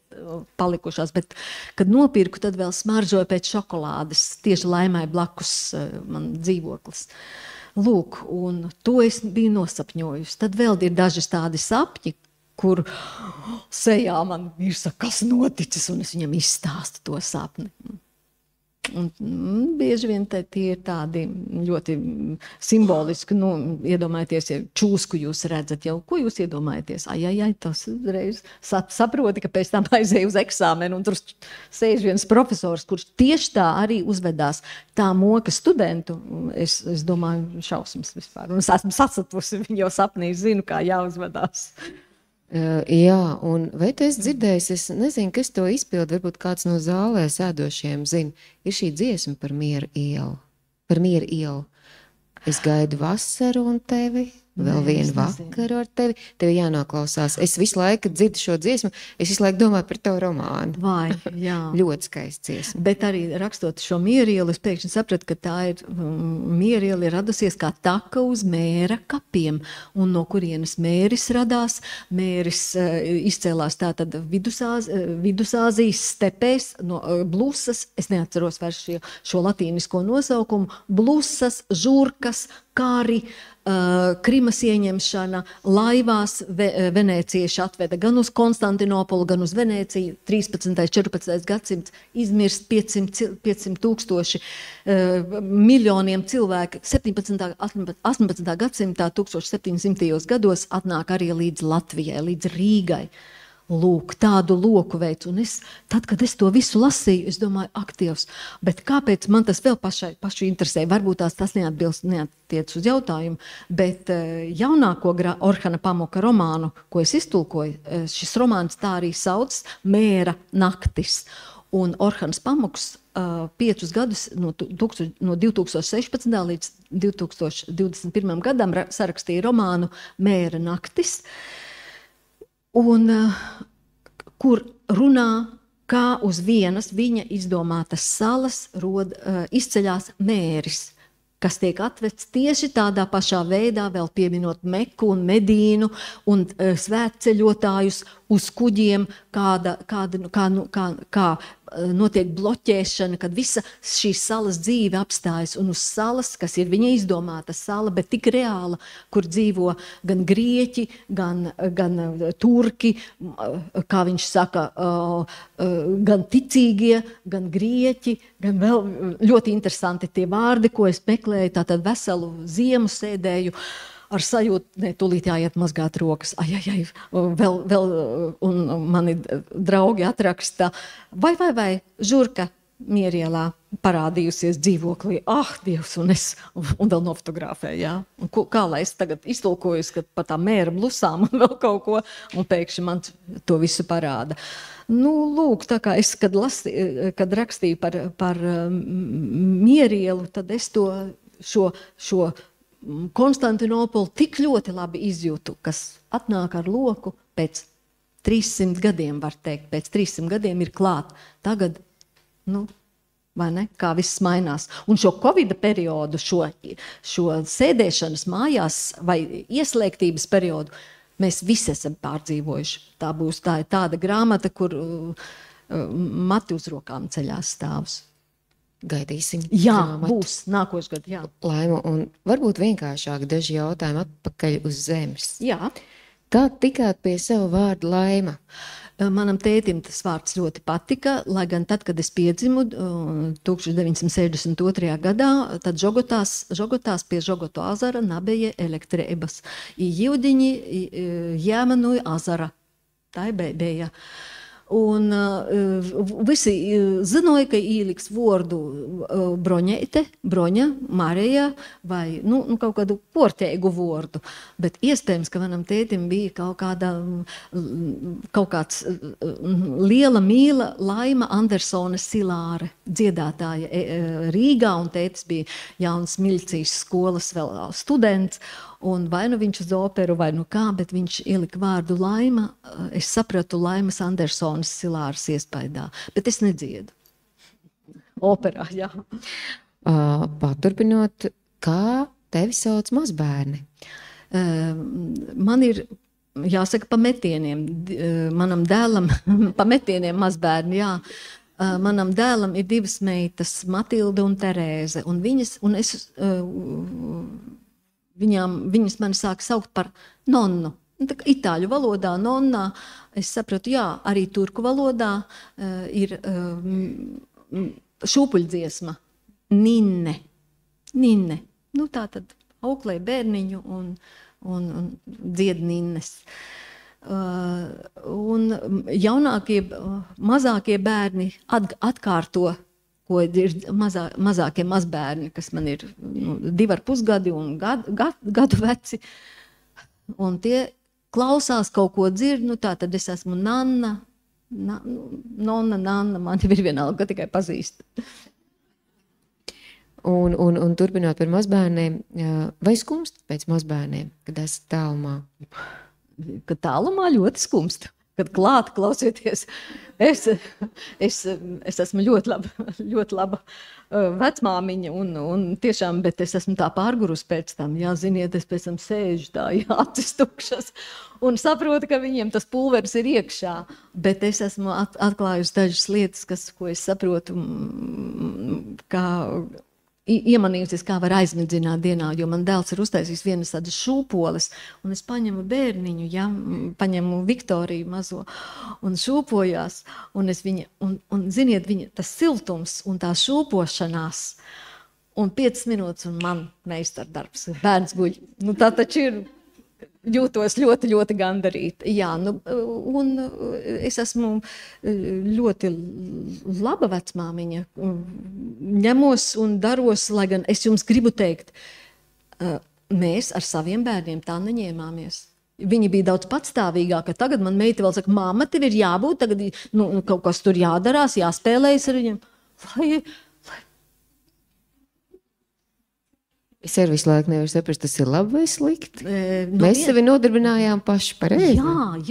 palikušās, bet, kad nopirku, tad vēl smaržoju pēc šokolādes, tieši Laimai blakus man dzīvoklis. Lūk, un to es biju nosapņojusi. Tad vēl ir daži tādi sapņi, kur sejā man ir, kas noticis, un es viņam izstāstu to sapni. Bieži vien tie ir tādi ļoti simboliski, iedomājieties, ja čūsku jūs redzat, jau ko jūs iedomājaties? Tas reiz saproti, ka pēc tam aizēju uz eksāmenu, un tur sēž viens profesors, kurš tieši tā arī uzvedās. Tā moka studentu, es domāju, šausmas vispār. Un es esmu sasatusi, viņi jau sapnī zinu, kā jāuzvedās. Jā, un vai tu esi dzirdējis, es nezinu, kas to izpilda, varbūt kāds no zālē sēdošiem zina, ir šī dziesma par Miera ielu. Par Miera ielu. Es gaidu vasaru un tevi, vēl vienu vakaru ar tevi. Tev jānoklausās. Es visu laiku dzirdu šo dziesmu, es visu laiku domāju par tavu romānu. Vai, jā. Ļoti skaists dziesma. Bet arī rakstot šo Miera ielu, es pēkšņi sapratu, ka tā ir Miera iela ir radusies kā taka uz Mēra kapiem. Un no kurienes Mēris radās? Mēris izcēlās tātad Vidusāzijas stepēs, no Blusas, es neatceros vairs šo latīnisko nosaukumu, Blusas, Žurkas, Kāri, Krimas ieņemšana, laivās venēcieši atveda gan uz Konstantinopolu, gan uz Venēciju. 13. 14. gadsimts izmirst 500 tūkstoši miljoniem cilvēku. 17. 18. gadsimtā 1700. gados atnāk arī līdz Latvijai, līdz Rīgai. Lūk, tādu loku veids. Un tad, kad es to visu lasīju, es domāju, aktīvs. Bet kāpēc man tas vēl pašu interesē? Varbūt tas neattiec uz jautājumu, bet jaunāko Orhana Pamuka romānu, ko es iztulkoju, šis romāns tā arī sauc Mēra naktis. Un Orhans Pamuks 5 gadus no 2016. līdz 2021. gadam sarakstīja romānu Mēra naktis. Un kur runā, kā uz vienas viņa izdomātas salas izceļās mēris, kas tiek atvests tieši tādā pašā veidā, vēl pieminot Meku un Medīnu un svētceļotājus uz kuģiem, kā notiek bloķēšana, kad visa šīs salas dzīve apstājas un uz salas, kas ir viņa izdomāta sala, bet tik reāla, kur dzīvo gan grieķi, gan turki, kā viņš saka, gan ticīgie, gan grieķi, gan vēl ļoti interesanti tie vārdi, ko es meklēju, tātad veselu ziemu sēdēju ar sajūtu, tūlīt jāiet mazgāt rokas. Vēl, un mani draugi atraksta, vai, Žurka Mierielā parādījusies dzīvoklī. Dievs, un vēl nofotografēju, jā. Un kā lai es tagad iztulkoju, par tām mēra blusām un vēl kaut ko, un pēkšņi man to visu parāda. Lūk, tā kā es, kad rakstīju par Mierielu, tad es šo Konstantinopolu tik ļoti labi izjūtu, kas atnāk ar roku pēc 300 gadiem, var teikt. Pēc 300 gadiem ir klāt. Tagad, vai ne, kā viss mainās. Un šo Covid periodu, šo sēdēšanas mājās vai ieslēgtības periodu, mēs visi esam pārdzīvojuši. Tā ir tāda grāmata, kur mati uz rokām ceļās stāvus. Gaidīsim. Jā, grāmatu. Būs nākošais gads, jā. Laima, un varbūt vienkāršāk daži jautājumi atpakaļ uz zemes. Jā. Kā tikāt pie sava vārda Laima? Manam tētim tas vārds ļoti patika, lai gan tad, kad es piedzimu 1962. gadā, tad Žogotās pie Žogoto azara nabeja elektrēbas. I Jivdiņi jāmanuja azara. Tā bija. Un visi zināja, ka ieliks vārdu Broņa, Marija vai kaut kādu portēgu vārdu. Bet iespējams, ka manam tētim bija kaut kāds liela mīla Laima Andersone Silāre, dziedātāja Rīgā, un tētis bija jauns Miļcijas skolas vēl students. Un vai viņš uz operu, vai kā, bet viņš ielika vārdu Laima. Es sapratu Laimas Andersonas Silāras iespaidā, bet es nedziedu. Operā, jā. Paturpinot, kā tevi sauc mazbērni? Man ir, jāsaka, pa metieniem. Manam dēlam, pa metieniem mazbērni, jā. Manam dēlam ir 2 meitas, Matilda un Terēze. Un viņas mani sāk saukt par nonnu. Itāļu valodā nonnā, es sapratu, jā, arī turku valodā ir šūpuļdziesma, Ninne. Nu, tā tad auklē bērniņu un dzied ninnes. Un jaunākie, mazākie bērni atkārto, ko ir mazākie mazbērni, kas man ir 2,5 gadi un gadu veci. Un tie klausās, kaut ko dzird, nu tā tad es esmu Nanna, man jau ir vienalga, ka tikai pazīst. Un turpināt par mazbērniem, vai skumst pēc mazbērniem, kad esat tālumā? Kad tālumā ļoti skumst. Kad klāt klausieties, es esmu ļoti laba vecmāmiņa un tiešām, bet es esmu tā pārgurus pēc tam, jā, ziniet, es pēc tam sēžu tā, jā, acis tukšas un saprotu, ka viņiem tas pulveris ir iekšā, bet es esmu atklājusi dažas lietas, ko es saprotu, kā iemanījusies, kā var aizmidzināt dienā, jo man dēls ir uztaisījis vienas tādas šūpoles, un es paņemu bērniņu, ja, paņemu Viktoriju mazo, un šūpojās, un ziniet, tas siltums un tā šūpošanās, un 5 minūtes, un man meistardarbs, bērns guļ. Nu, tā taču ir, jūtos ļoti gandarīta. Jā, un es esmu ļoti laba vecmāmiņa. Ņemos un daros, lai gan es jums gribu teikt, mēs ar saviem bērniem tā neņēmāmies. Viņi bija daudz patstāvīgāki. Tagad man meita vēl saka, mamma, tev ir jābūt, tagad kaut kas tur jādarās, jāspēlējas ar viņiem. Es arī visu laiku nevaru saprast, tas ir labi vai slikti. Mēs sevi nodarbinājām paši pareizi.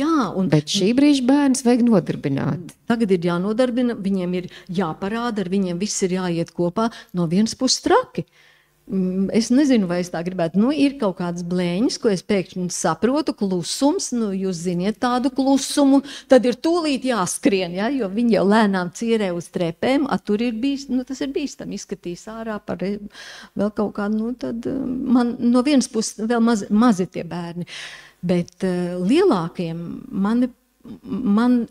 Jā. Bet šī brīža bērns vajag nodarbināt. Tagad ir jānodarbina, viņiem ir jāparāda, ar viņiem viss ir jāiet kopā, no vienas puses traki. Es nezinu, vai es tā gribētu. Ir kaut kādas blēņas, ko es pēkšņi saprotu, klusums, jūs ziniet tādu klusumu, tad ir tūlīt jāskrien, ja, jo viņi jau lēnām cierē uz trepēm, tur ir tas ir bīstam, izskatīs ārā par vēl kaut kādu, tad man no vienas puses vēl mazi tie bērni, bet lielākiem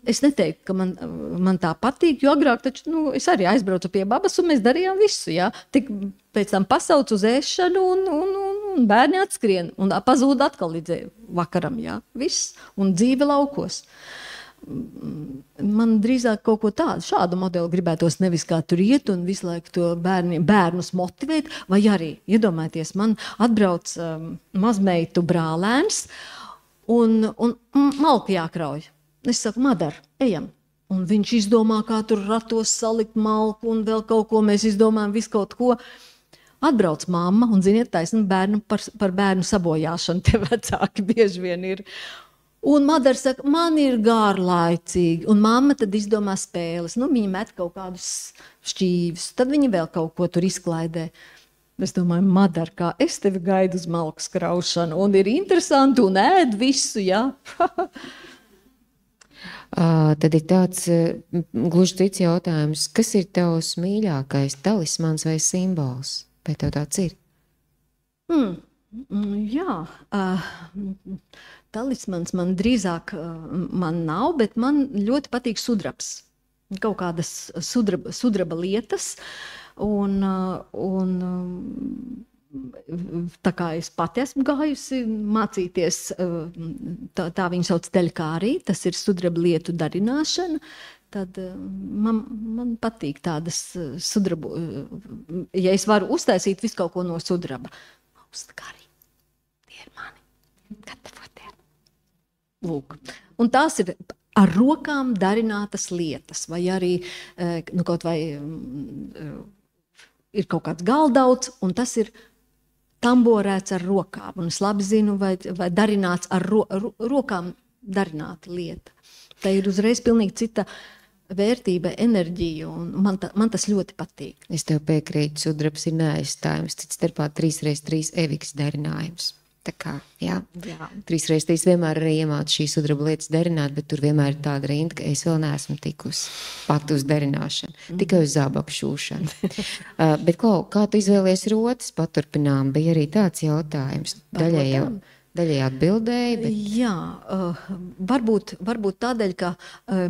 es neteiktu, ka man tā patīk, jo agrāk taču, es arī aizbraucu pie babas un mēs darījām visu, jā. Tik pēc tam pasauc uz ēšanu un bērni atskrien un pazūd atkal līdz vakaram, jā. Viss. Un dzīve laukos. Man drīzāk kaut ko tādu, šādu modeli gribētos nevis kā tur iet un visu laiku to bērnus motivēt, vai arī, iedomājieties, man atbrauc mazmeitu brālēns un malku jākrauj. Es saku, Madar, ejam. Un viņš izdomā, kā tur ratos salikt malku un vēl kaut ko, mēs izdomājam visu kaut ko. Atbrauc mamma un, ziniet, taisni bērnu par bērnu sabojāšanu, te vecāki bieži vien ir. Un Madar saka, man ir garlaicīgi. Un mamma tad izdomā spēles. Viņa met kaut kādus šķīvis, tad viņa vēl kaut ko tur izklaidē. Es domāju, Madar, kā es tevi gaidu uz malkas kraušanu, un ir interesanti un ēd visu, jā. Tad ir tāds gluži cits jautājums. Kas ir tavs mīļākais talismans vai simbols? Vai tev tāds ir? Jā. Talismans man drīzāk man nav, bet man ļoti patīk sudrabs. Kaut kādas sudraba lietas. Un tā kā es pati esmu gājusi mācīties, tā viņu sauc teļkārī, tas ir sudraba lietu darināšana, tad man patīk tādas sudrabu, ja es varu uztaisīt visu kaut ko no sudraba. Uztkārī, tie ir mani, gatavotie. Lūk, un tās ir ar rokām darinātas lietas, vai arī kaut vai ir kaut kāds galdauts, un tas ir tamborēts ar rokām, un es labi zinu, vai darināts ar rokām darināta lieta. Tā ir uzreiz pilnīgi cita vērtība, enerģija, un man tas ļoti patīk. Es tev piekrītu, sudrabs ir neaizstājums, cits starpā 3x3 eviks darinājums. Tā kā, jā. 3x3 vienmēr arī iemāca šī sudraba lietas darināt, bet tur vienmēr ir tāda rinda, ka es vēl neesmu tikusi pat uz darināšanu, tikai uz zābaku šūšanu. Bet, Klau, kā tu izvēlies rotas paturpinām, bija arī tāds jautājums. Daļai jau daļai atbildēji. Bet... Jā, varbūt tādēļ, ka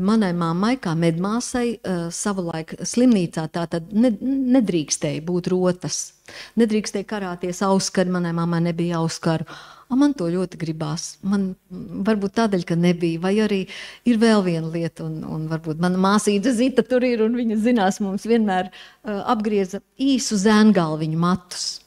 manai mammai, kā medmāsai, savulaik slimnīcā tātad nedrīkstēja būt rotas. Nedrīkstēja karāties auskari, manai mammai nebija auskaru. Man to ļoti gribās. Man varbūt tādēļ, ka nebija. Vai arī ir vēl viena lieta, un varbūt mana māsīca Zita tur ir, un viņa zinās, mums vienmēr apgrieza īsu zēngalviņu matus.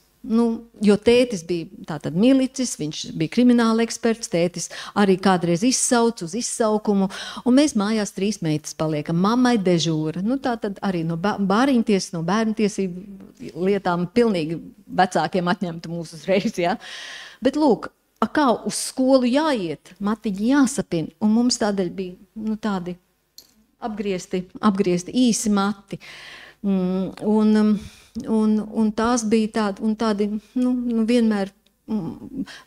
Jo tētis bija tātad milicis, viņš bija krimināla eksperts, tētis arī kādreiz izsauc uz izsaukumu, un mēs mājās 3 meitas paliekam. Mammai dežūra. Tātad arī no bāriņtiesas, no bērntiesību lietām pilnīgi vecākiem atņemtu mūs uzreiz, jā. Bet lūk, kā uz skolu jāiet, matiņi jāsapina, un mums tādēļ bija tādi apgriezti īsi mati. Un tās bija tādi vienmēr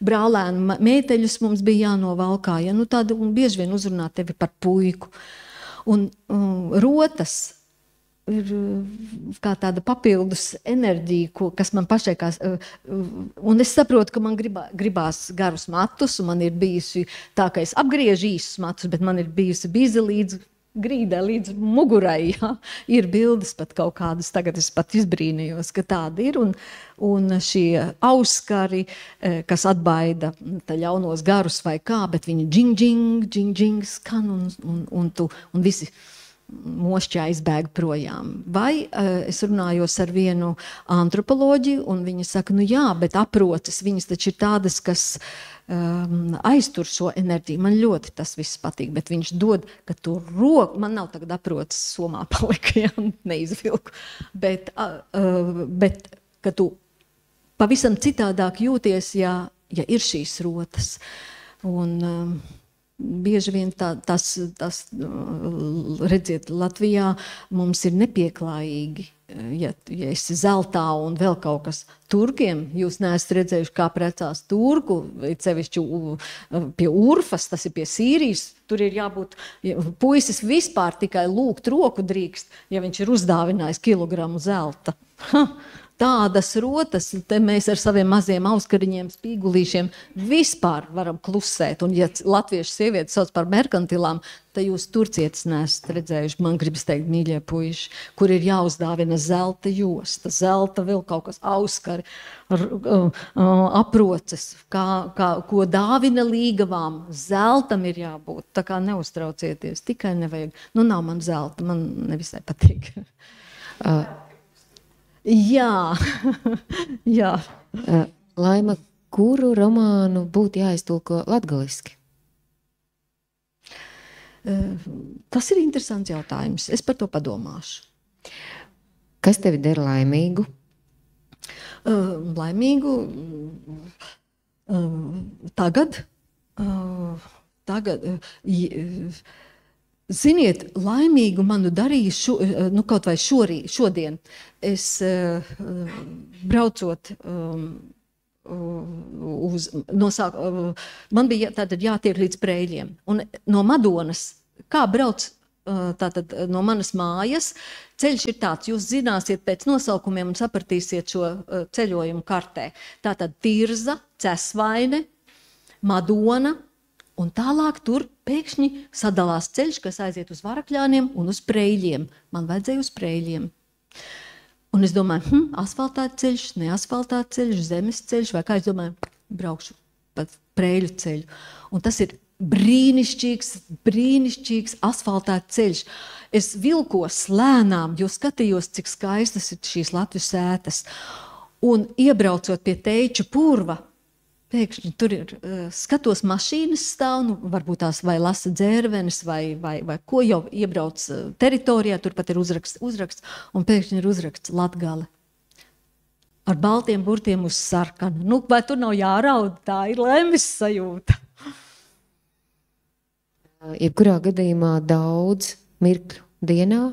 brālēnu meiteļus mums bija jānovalkā, ja? Tādi, un bieži vien uzrunā tevi par puiku. Un rotas ir kā tāda papildus enerģija, kas man pašai un es saprotu, ka man gribās garus matus, un man ir bijusi tā, ka es apgriežu īsus matus, bet man ir bijusi bize līdz grīdai, līdz mugurai, ja? Ir bildes pat kaut kādas, tagad es pat izbrīnījos, ka tāda ir, un šie auskari, kas atbaida ļaunos garus vai kā, bet viņi džing skan, un visi mošķi aizbēg projām. Vai es runājos ar vienu antropoloģiju, un viņa saka, jā, bet aproces, viņas taču ir tādas, kas aiztur šo enerģiju. Man ļoti tas viss patīk, bet viņš dod, ka tu roku, man nav tagad aproces somā palika, ja, neizvilku, bet ka tu pavisam citādāk jūties, ja ir šīs rotas. Un bieži vien tas redziet, Latvijā mums ir nepieklājīgi, ja esi zeltā un vēl kaut kas. Turkiem jūs neesat redzējuši, kā precās turku, sevišķi pie Urfas, tas ir pie Sīrijas, tur ir jābūt, puisis vispār tikai lūgt roku drīkst, ja viņš ir uzdāvinājis kilogramu zelta. Tādas rotas, te mēs ar saviem maziem auskariņiem, spīgulīšiem vispār varam klusēt. Un ja latviešu sievietes sauc par merkantilām, tad jūs turcietis neesat redzējuši, man gribas teikt, mīļie puiši, kur ir jāuzdāvina zelta josta, zelta vēl kaut kas auskari, aproces, ko dāvina līgavām. Zeltam ir jābūt, tā kā neuztraucieties, tikai nevajag. Nav man zelta, man nevisai patīk. Jā. Laima, kuru romānu būtu jāiztulko latgaliski? Tas ir interesants jautājums. Es par to padomāšu. Kas tevi dara laimīgu? Laimīgu tagad. Ziniet, laimīgu manu darīju kaut vai šodien. Es braucot man bija tātad jātiek līdz Preļiem. Un no Madonas, kā brauc tātad no manas mājas, ceļš ir tāds, jūs zināsiet pēc nosaukumiem un sapratīsiet šo ceļojumu kartē. Tātad Tirza, Cesvaine, Madona, un tālāk tur pēkšņi sadalās ceļš, kas aiziet uz Varakļāniem un uz Preļiem. Man vajadzēja uz Preļiem. Un es domāju, asfaltēt ceļš, neasfaltēt ceļš, zemes ceļš, vai kā es domāju, braukšu pa Preļu ceļu. Un tas ir brīnišķīgs asfaltēt ceļš. Es vilkos lēnām, jo skatījos, cik skaistas ir šīs Latvijas sētas. Un iebraucot pie Teiču purva, pēkšņi tur ir, skatos, mašīnas stāv, varbūt tās vai lasa dzērvenes, vai ko jau iebrauc teritorijā, tur pat ir uzraksts, un pēkšņi ir uzraksts Latgale. Ar baltiem burtiem uz sarkanu. Vai tur nav jāraud? Tā ir laimes sajūta. Jebkurā gadījumā daudz mirkļu dienā,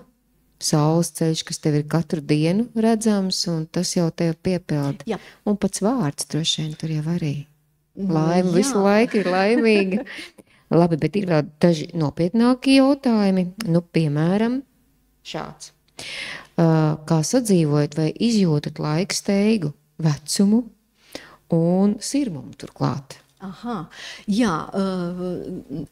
saules ceļš, kas tev ir katru dienu redzams, un tas jau tev piepilda. Jā. Un pats vārds droši vien tur jau arī. Laima visu laiku ir laimīga. Labi, bet ir vēl daži nopietnāki jautājumi. Piemēram, šāds. Kā sadzīvojat vai izjūtat laika steigu, vecumu un sirmumu turklāt? Aha, jā,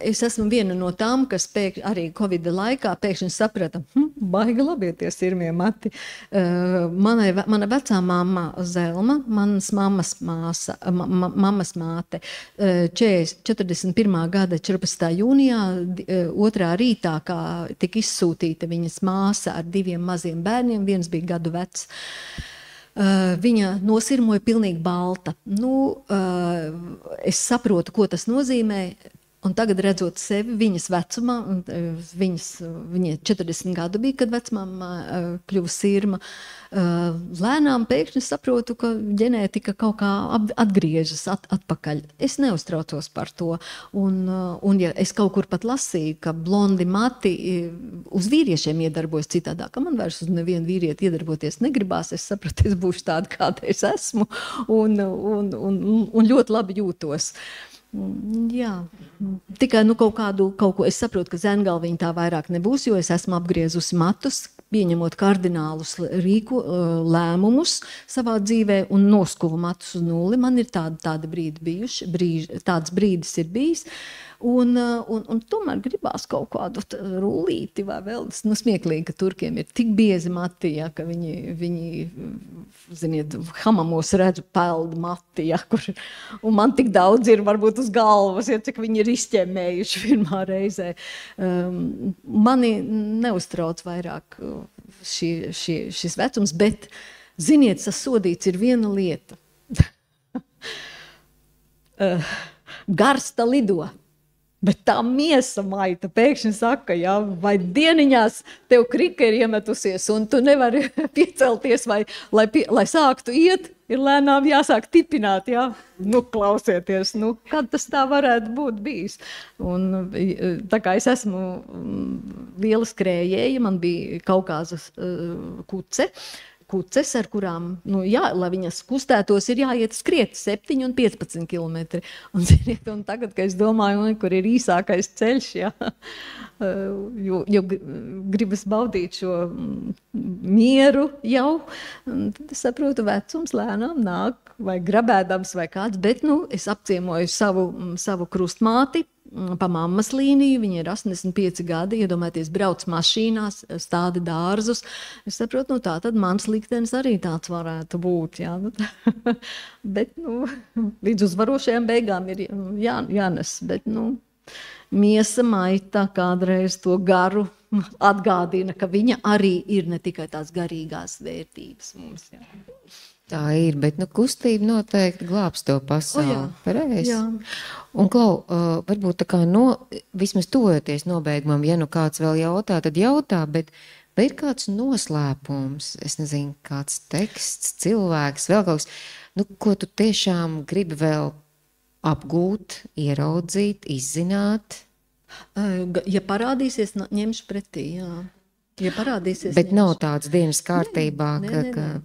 es esmu viena no tām, kas arī Covid laikā pēkšņi saprata, baigi labi tie sirmie mati. Mana vecā mamma Zelma, manas mammas māte, 41. gada 14. jūnijā, 2. rītā, kā tika izsūtīta viņas māsa ar 2 maziem bērniem, viens bija gadu vecs. Viņa nosirmoja pilnīgi balta. Es saprotu, ko tas nozīmē, un tagad redzot sevi viņas vecumā, viņa 40 gadu bija, kad vecmāma kļuva sirma, lēnām pēkšņi saprotu, ka ģenētika kaut kā atgriežas atpakaļ. Es neuztraucos par to, un ja es kaut kur pat lasīju, ka blondi mati uz vīriešiem iedarbojas citādā, ka man vairs uz nevienu vīrieti iedarboties negribās, es sapratu, es būšu tāda, kāda es esmu, un ļoti labi jūtos. Jā, tikai kaut ko es saprotu, ka Zemgalviņa tā vairāk nebūs, jo es esmu apgriezusi matus, pieņemot kardinālus lēmumus savā dzīvē un noskuvu matus uz nulli. Man ir tādi brīdi bijuši, tāds brīdis ir bijis. Un tomēr gribās kaut kādu rullīti vai vēl. Smieklīgi, ka turkiem ir tik biezi mati, ja, ka viņi ziniet, hamamos redzu peldu mati, ja, un man tik daudz ir varbūt uz galvas, ja, cik viņi ir izķemmējuši pirmā reizē. Mani neuztrauc vairāk šis vecums, bet, ziniet, sasodīts ir viena lieta. Garsta lido. Bet tā miesa maita pēkšņi saka, jā, vai dieniņās tev krika ir iemetusies un tu nevari piecelties, vai, lai sāktu iet, ir lēnām jāsāk tipināt, jā. Klausieties, kad tas tā varētu būt bijis. Un tā kā es esmu liela skrējēja, man bija Kaukāzas kuces, ar kurām, lai viņas kustētos, ir jāiet skriet 7 un 15 kilometri. Un, ziniet, un tagad, kad es domāju, kur ir īsākais ceļš, jā, jo gribas baudīt šo mieru jau, tad es saprotu, vecums lēnām nāk, vai grabēdams, vai kāds, bet, es apciemoju savu krustmāti, pa mammas līniju, viņa ir 85 gadi, iedomājieties, brauc mašīnās, stādi dārzus. Es saprotu, tā tad mans liktenis arī tāds varētu būt, jā. Bet, līdz uzvarošajām beigām ir jānes, bet, miesa maita kādreiz to garu atgādina, ka viņa arī ir ne tikai tās garīgās vērtības mums, jā. Tā ir, bet kustība noteikti glābs to pasauli. Pareizi. Jā. Un, Klau, varbūt tā kā vismaz tojoties nobeigumam, ja kāds vēl jautā, tad jautā, bet vai ir kāds noslēpums, es nezinu, kāds teksts, cilvēks, vēl kaut kas, ko tu tiešām gribi vēl apgūt, ieraudzīt, izzināt? Ja parādīsies, ņemšu pretī, jā. Ja parādīsies, bet nav tāds dienas kārtībā, ka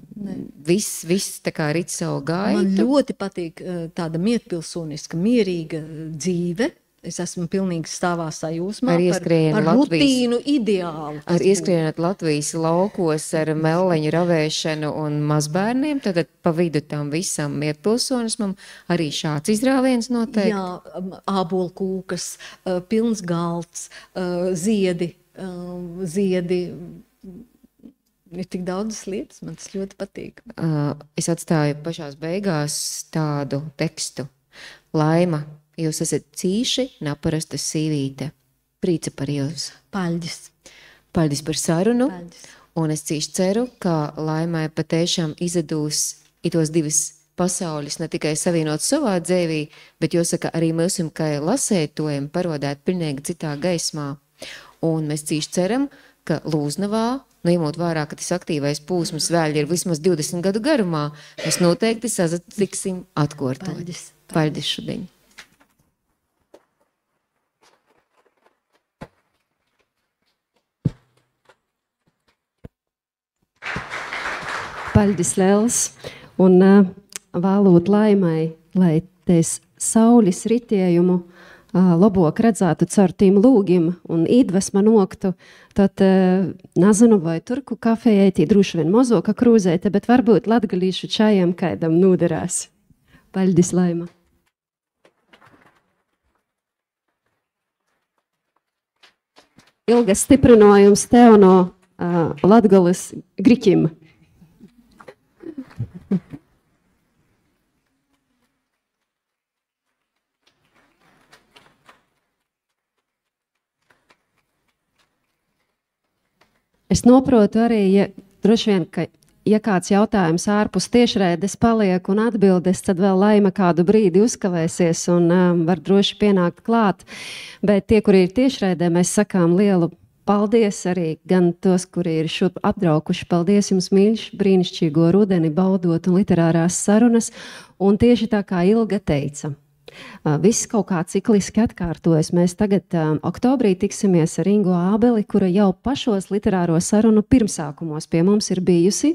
viss tā kā rit savu gaitu. Man ļoti patīk tāda mietpilsoniska, mierīga dzīve. Es esmu pilnīgi stāvā sajūsmā par rutīnu ideālu. Ar ieskrienot Latvijas laukos ar melleņu ravēšanu un mazbērniem, tad pa vidu tam visam mietpilsonismam arī šāds izrāviens noteikti. Jā, ābolkūkas, pilns galds, ziedi, ir tik daudzas lietas, man tas ļoti patīk. Es atstāju pašās beigās tādu tekstu. Laima, jūs esat cīši naparasta sīvīte. Prīca par jūs. Paļģis. Paļģis par sarunu. Paļģis. Un es cīši ceru, ka Laimai patiešām izadūs itos divas pasaules ne tikai savienot savā dzēvī, bet jāsaka arī mūsim, kā lasētojam parodēt pilnīgi citā gaismā. Un mēs cīši ceram, ka Lūznavā, ņemot vērā, ka tas aktīvais pūsmas vēl ir vismaz 20 gadu garumā, mēs noteikti sazatiksim atkārtot. Paļģis šodien. Paļģis liels un vēlot Laimai, lai tais saules ritējumu labāk redzētu caur tīm lūgim un iedvesma noktu, tad nezinu, vai turku kafejai tī droši vien mozoka krūzēte, bet varbūt latgalīšu čajam kaidam nūderās. Paļģis, Laima! Ilgas stiprinājums tev no Latgoles Griķim. Es noprotu arī, droši vien, ka, ja kāds jautājums ārpus tiešraides paliek un atbildes, tad vēl Laima kādu brīdi uzkavēsies un var droši pienākt klāt. Bet tie, kuri ir tiešraidē, mēs sakām lielu paldies arī gan tos, kuri ir šurp apbraukuši. Paldies jums, mīļš, brīnišķīgo rudeni baudot un literārās sarunas. Un tieši tā kā Ilga teica, viss kaut kā cikliski atkārtojas. Mēs tagad oktobrī tiksimies ar Ingu Ābeli, kura jau pašos literāro sarunu pirmsākumos pie mums ir bijusi.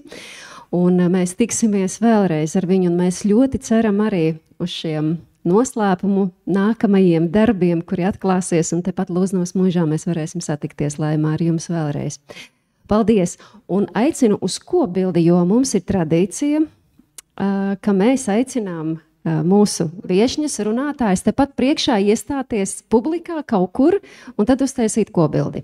Un mēs tiksimies vēlreiz ar viņu, un mēs ļoti ceram arī uz šiem noslēpumu nākamajiem darbiem, kuri atklāsies, un tepat Lūznos mūžā mēs varēsim satikties Laimā ar jums vēlreiz. Paldies! Un aicinu uz kobildi, jo mums ir tradīcija, ka mēs aicinām mūsu viešņas runātājs tepat priekšā iestāties publikā kaut kur un tad uztaisīt kobildi.